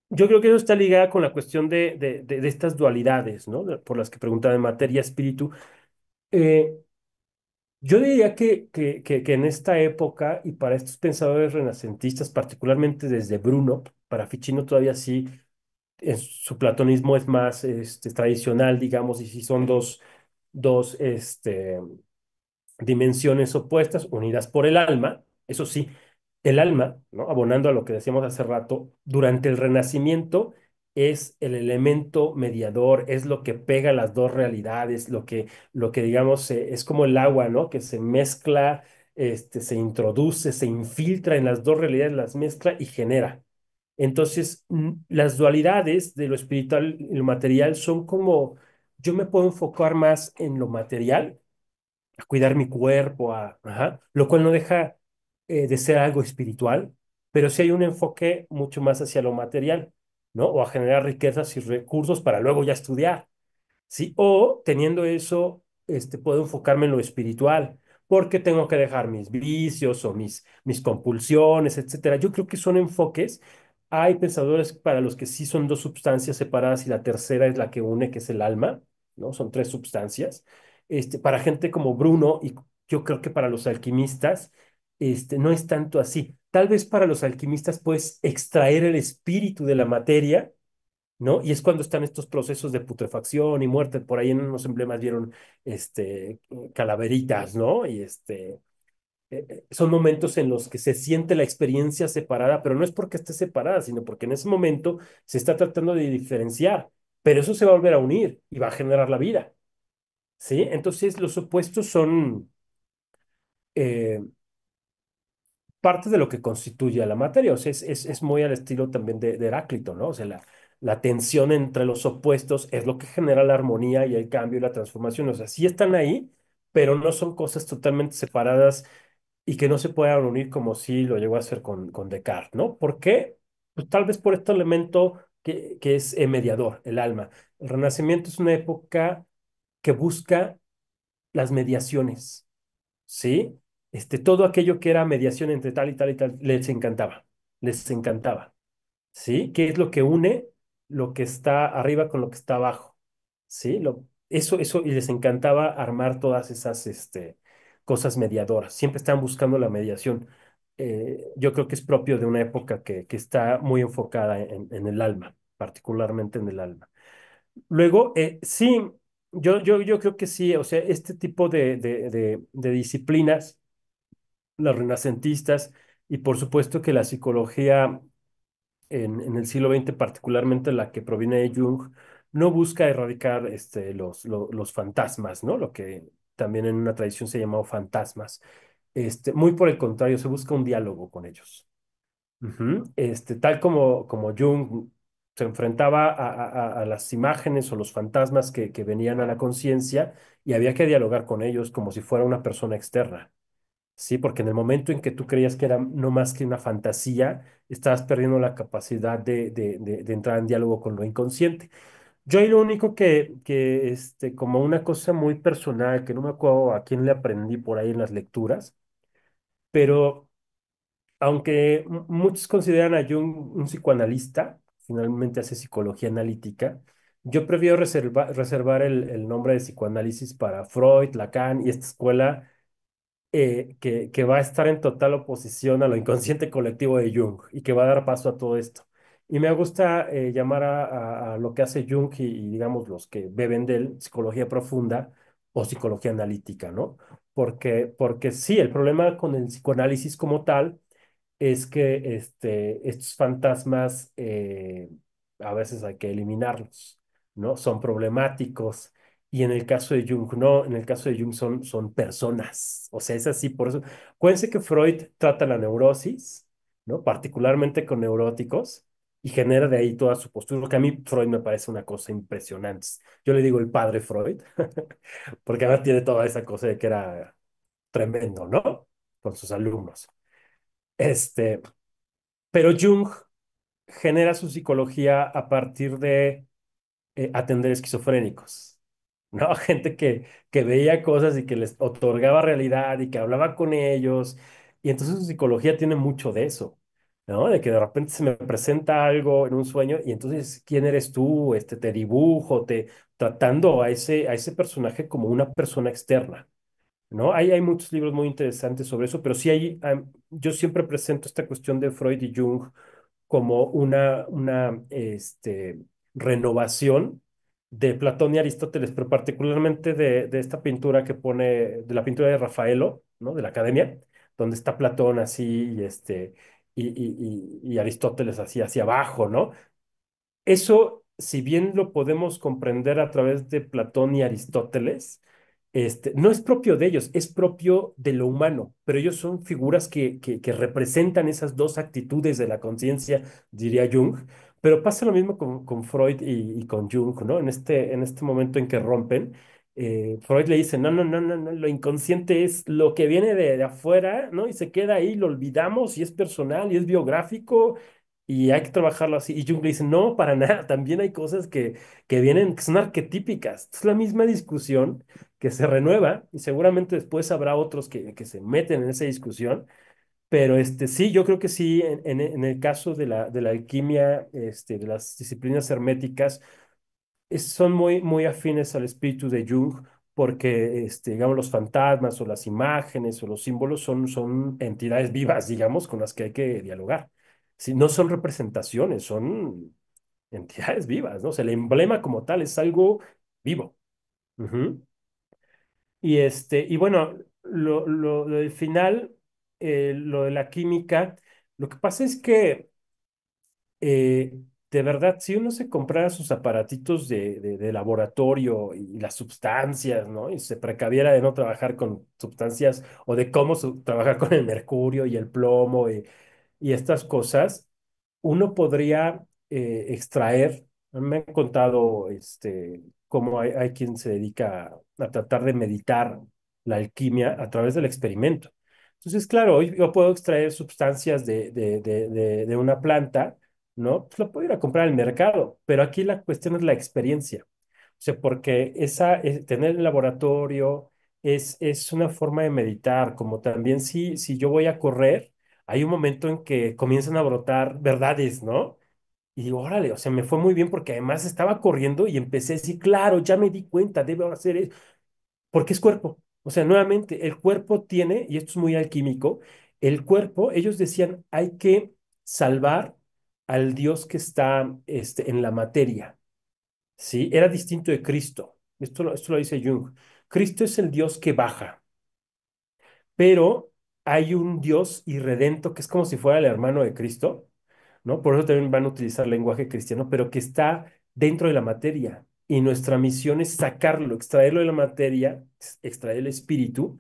yo creo que eso está ligado con la cuestión de estas dualidades, ¿no? Por las que preguntaba de materia, espíritu. Eh, yo diría que en esta época y para estos pensadores renacentistas, particularmente desde Bruno, para Ficino todavía sí, su platonismo es más tradicional, digamos, y sí son dos dimensiones opuestas unidas por el alma, eso sí, el alma, ¿no? Abonando a lo que decíamos hace rato, durante el Renacimiento es el elemento mediador, es lo que pega las dos realidades, lo que digamos es como el agua, ¿no? Que se mezcla, se introduce, se infiltra en las dos realidades, las mezcla y genera. Entonces, las dualidades de lo espiritual y lo material son como, yo me puedo enfocar más en lo material a cuidar mi cuerpo, ajá, lo cual no deja de ser algo espiritual, pero sí hay un enfoque mucho más hacia lo material, ¿no? O a generar riquezas y recursos para luego ya estudiar, ¿sí? O teniendo eso, puedo enfocarme en lo espiritual, porque tengo que dejar mis vicios o mis compulsiones, etcétera. Yo creo que son enfoques. Hay pensadores para los que sí son dos sustancias separadas y la tercera es la que une, que es el alma, ¿no? Son tres sustancias. para gente como Bruno, y yo creo que para los alquimistas, no es tanto así. Tal vez para los alquimistas puedes extraer el espíritu de la materia, ¿no? Y es cuando están estos procesos de putrefacción y muerte. Por ahí en unos emblemas vieron calaveritas, ¿no? Y son momentos en los que se siente la experiencia separada, pero no es porque esté separada, sino porque en ese momento se está tratando de diferenciar, pero eso se va a volver a unir y va a generar la vida, ¿sí? Entonces los opuestos son eh, parte de lo que constituye a la materia, o sea, es muy al estilo también de Heráclito, ¿no? O sea, la tensión entre los opuestos es lo que genera la armonía y el cambio y la transformación, o sea, sí están ahí, pero no son cosas totalmente separadas y que no se puedan unir como sí lo llegó a hacer con Descartes, ¿no? ¿Por qué? Pues tal vez por este elemento que es mediador, el alma. El Renacimiento es una época que busca las mediaciones, ¿sí? Todo aquello que era mediación entre tal y tal y tal, les encantaba, ¿sí? ¿Qué es lo que une lo que está arriba con lo que está abajo? ¿Sí? Eso, y les encantaba armar todas esas cosas mediadoras. Siempre estaban buscando la mediación. Yo creo que es propio de una época que está muy enfocada en el alma, particularmente en el alma. Luego, sí, yo creo que sí, o sea, este tipo de disciplinas, las renacentistas, y por supuesto que la psicología en el siglo XX, particularmente la que proviene de Jung, no busca erradicar los fantasmas, ¿no? Lo que también en una tradición se llamó fantasmas. Muy por el contrario, se busca un diálogo con ellos. Ujú. Tal como Jung se enfrentaba a las imágenes o los fantasmas que venían a la conciencia y había que dialogar con ellos como si fuera una persona externa. Sí, porque en el momento en que tú creías que era no más que una fantasía, estabas perdiendo la capacidad de entrar en diálogo con lo inconsciente. Yo ahí lo único como una cosa muy personal, que no me acuerdo a quién le aprendí por ahí en las lecturas, pero aunque muchos consideran a Jung un psicoanalista, finalmente hace psicología analítica, yo prefiero reservar el nombre de psicoanálisis para Freud, Lacan y esta escuela que va a estar en total oposición a lo inconsciente colectivo de Jung y que va a dar paso a todo esto. Y me gusta llamar a lo que hace Jung digamos, los que beben de él, psicología profunda o psicología analítica, ¿no? Porque sí, el problema con el psicoanálisis como tal es que estos fantasmas a veces hay que eliminarlos, ¿no? Son problemáticos. Y en el caso de Jung, no, en el caso de Jung son personas. O sea, es así, por eso. Acuérdense que Freud trata la neurosis, ¿no? Particularmente con neuróticos, y genera de ahí toda su postura, que a mí Freud me parece una cosa impresionante. Yo le digo el padre Freud, porque además tiene toda esa cosa de que era tremendo, ¿no? Con sus alumnos. Este, pero Jung genera su psicología a partir de atender esquizofrénicos, ¿no? Gente que veía cosas y que les otorgaba realidad y que hablaba con ellos. Y entonces su psicología tiene mucho de eso, ¿no? De que de repente se me presenta algo en un sueño y entonces, ¿quién eres tú? Te dibujo, tratando a ese personaje como una persona externa. ¿No? Hay muchos libros muy interesantes sobre eso, pero sí yo siempre presento esta cuestión de Freud y Jung como una renovación de Platón y Aristóteles, pero particularmente de esta pintura que pone, de la pintura de Rafaelo, ¿no? De la Academia, donde está Platón así y Aristóteles así hacia abajo, ¿no? Eso, si bien lo podemos comprender a través de Platón y Aristóteles, no es propio de ellos, es propio de lo humano, pero ellos son figuras que representan esas dos actitudes de la conciencia, diría Jung, pero pasa lo mismo con Freud y con Jung, ¿no? En este momento en que rompen, Freud le dice, no, no, no, no, no, lo inconsciente es lo que viene de afuera, ¿no? Y se queda ahí, lo olvidamos y es personal y es biográfico y hay que trabajarlo así. Y Jung le dice, no, para nada, también hay cosas que vienen, que son arquetípicas. Es la misma discusión que se renueva y seguramente después habrá otros que se meten en esa discusión, pero sí, yo creo que sí, en el caso de la alquimia, de las disciplinas herméticas, son muy, muy afines al espíritu de Jung, porque, digamos, los fantasmas o las imágenes o los símbolos son entidades vivas, digamos, con las que hay que dialogar. Si no son representaciones, son entidades vivas, ¿no? O sea, el emblema como tal es algo vivo. Ujú. Y bueno, lo del final, lo de la química, lo que pasa es que eh, de verdad, si uno se comprara sus aparatitos de laboratorio y las sustancias, ¿no? Y se precaviera de no trabajar con sustancias o de cómo trabajar con el mercurio y el plomo y estas cosas, uno podría extraer, me han contado cómo hay quien se dedica a tratar de meditar la alquimia a través del experimento. Entonces, claro, hoy yo puedo extraer sustancias de una planta, ¿no? Pues lo puedo ir a comprar al mercado, pero aquí la cuestión es la experiencia. O sea, porque tener el laboratorio es una forma de meditar, como también si yo voy a correr, hay un momento en que comienzan a brotar verdades, ¿no? Y digo, órale, o sea, me fue muy bien porque además estaba corriendo y empecé a decir, claro, ya me di cuenta, debo hacer eso, porque es cuerpo. O sea, nuevamente, el cuerpo tiene, y esto es muy alquímico, el cuerpo, ellos decían, hay que salvar al Dios que está en la materia, ¿sí? Era distinto de Cristo. Esto lo dice Jung. Cristo es el Dios que baja, pero hay un Dios irredento que es como si fuera el hermano de Cristo, ¿no? Por eso también van a utilizar lenguaje cristiano, pero que está dentro de la materia. Y nuestra misión es sacarlo, extraerlo de la materia, extraer el espíritu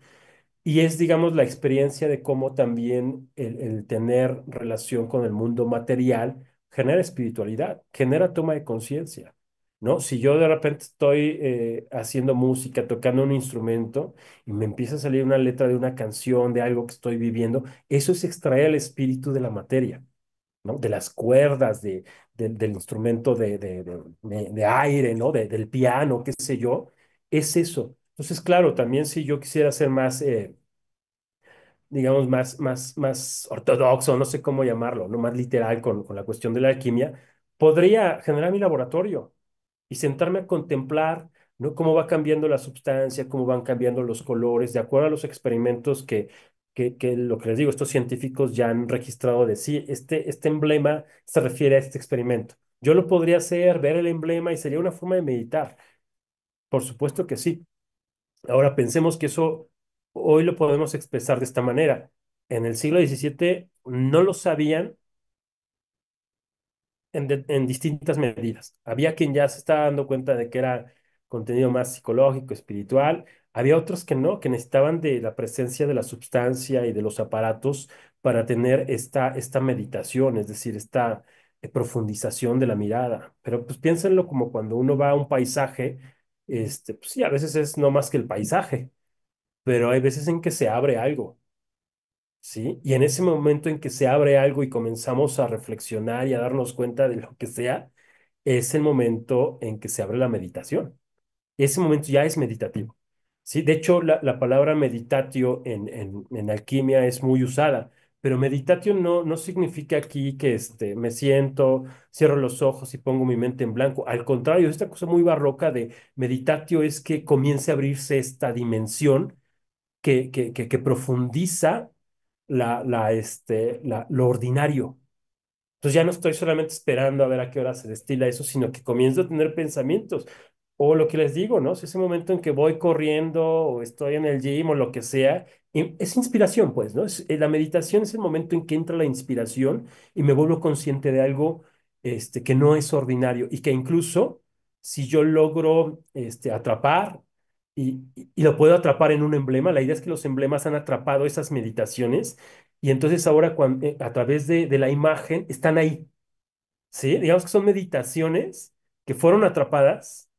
y es, digamos, la experiencia de cómo también el tener relación con el mundo material genera espiritualidad, genera toma de conciencia, ¿no? Si yo de repente estoy haciendo música, tocando un instrumento y me empieza a salir una letra de una canción, de algo que estoy viviendo, eso es extraer el espíritu de la materia, ¿no? De las cuerdas, del instrumento de aire, ¿no? Del piano, qué sé yo, es eso. Entonces, claro, también si yo quisiera ser más digamos, más ortodoxo, no sé cómo llamarlo, no más literal con la cuestión de la alquimia, podría generar mi laboratorio y sentarme a contemplar, ¿no? Cómo va cambiando la sustancia, cómo van cambiando los colores, de acuerdo a los experimentos que lo que les digo, estos científicos ya han registrado de sí, este emblema se refiere a este experimento. Yo lo podría hacer, ver el emblema y sería una forma de meditar. Por supuesto que sí. Ahora pensemos que eso hoy lo podemos expresar de esta manera. En el siglo XVII no lo sabían en distintas medidas. Había quien ya se estaba dando cuenta de que era contenido más psicológico, espiritual. Había otros que no, que necesitaban de la presencia de la sustancia y de los aparatos para tener esta meditación, es decir, esta profundización de la mirada. Pero pues piénsenlo como cuando uno va a un paisaje, pues sí, a veces es no más que el paisaje, pero hay veces en que se abre algo, ¿sí? Y en ese momento en que se abre algo y comenzamos a reflexionar y a darnos cuenta de lo que sea, es el momento en que se abre la meditación. Ese momento ya es meditativo, ¿sí? De hecho, la palabra meditatio en alquimia es muy usada, pero meditatio no significa aquí que me siento, cierro los ojos y pongo mi mente en blanco. Al contrario, esta cosa muy barroca de meditatio es que comience a abrirse esta dimensión que profundiza lo ordinario. Entonces ya no estoy solamente esperando a ver a qué hora se destila eso, sino que comienzo a tener pensamientos. O lo que les digo, ¿no? Si ese momento en que voy corriendo o estoy en el gym o lo que sea, es inspiración, pues, ¿no? La meditación es el momento en que entra la inspiración y me vuelvo consciente de algo que no es ordinario y que incluso si yo logro atrapar y lo puedo atrapar en un emblema, la idea es que los emblemas han atrapado esas meditaciones y entonces ahora a través de la imagen están ahí, ¿sí? Digamos que son meditaciones que fueron atrapadas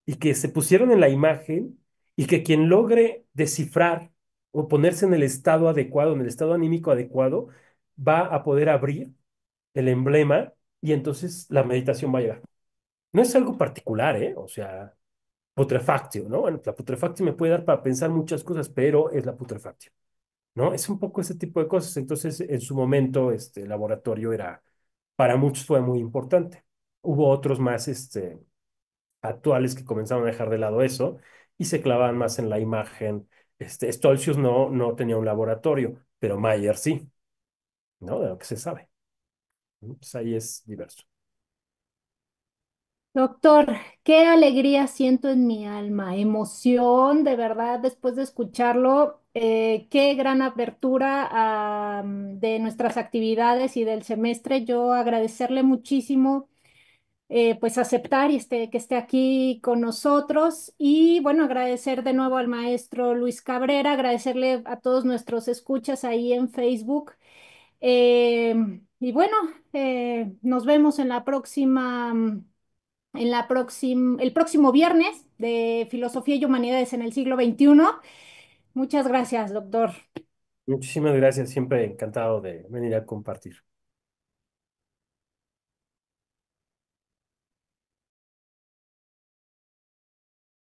y que se pusieron en la imagen y que quien logre descifrar o ponerse en el estado adecuado, en el estado anímico adecuado, va a poder abrir el emblema y entonces la meditación va a llegar. No es algo particular, ¿eh? O sea, putrefactio, ¿no? Bueno, la putrefactio me puede dar para pensar muchas cosas, pero es la putrefactio, ¿no? Es un poco ese tipo de cosas. Entonces, en su momento, este laboratorio era, para muchos fue muy importante. Hubo otros más, actuales que comenzaron a dejar de lado eso y se clavaban más en la imagen. Stolzius no tenía un laboratorio, pero Mayer sí, ¿no? De lo que se sabe. Pues ahí es diverso. Doctor, qué alegría siento en mi alma, emoción, de verdad, después de escucharlo, qué gran apertura de nuestras actividades y del semestre. Yo agradecerle muchísimo, pues aceptar que esté aquí con nosotros y bueno, agradecer de nuevo al maestro Luis Cabrera, agradecerle a todos nuestros escuchas ahí en Facebook. Eh, y bueno, nos vemos en la próxima el próximo viernes de Filosofía y Humanidades en el siglo XXI. Muchas gracias, doctor. Muchísimas gracias, siempre encantado de venir a compartir.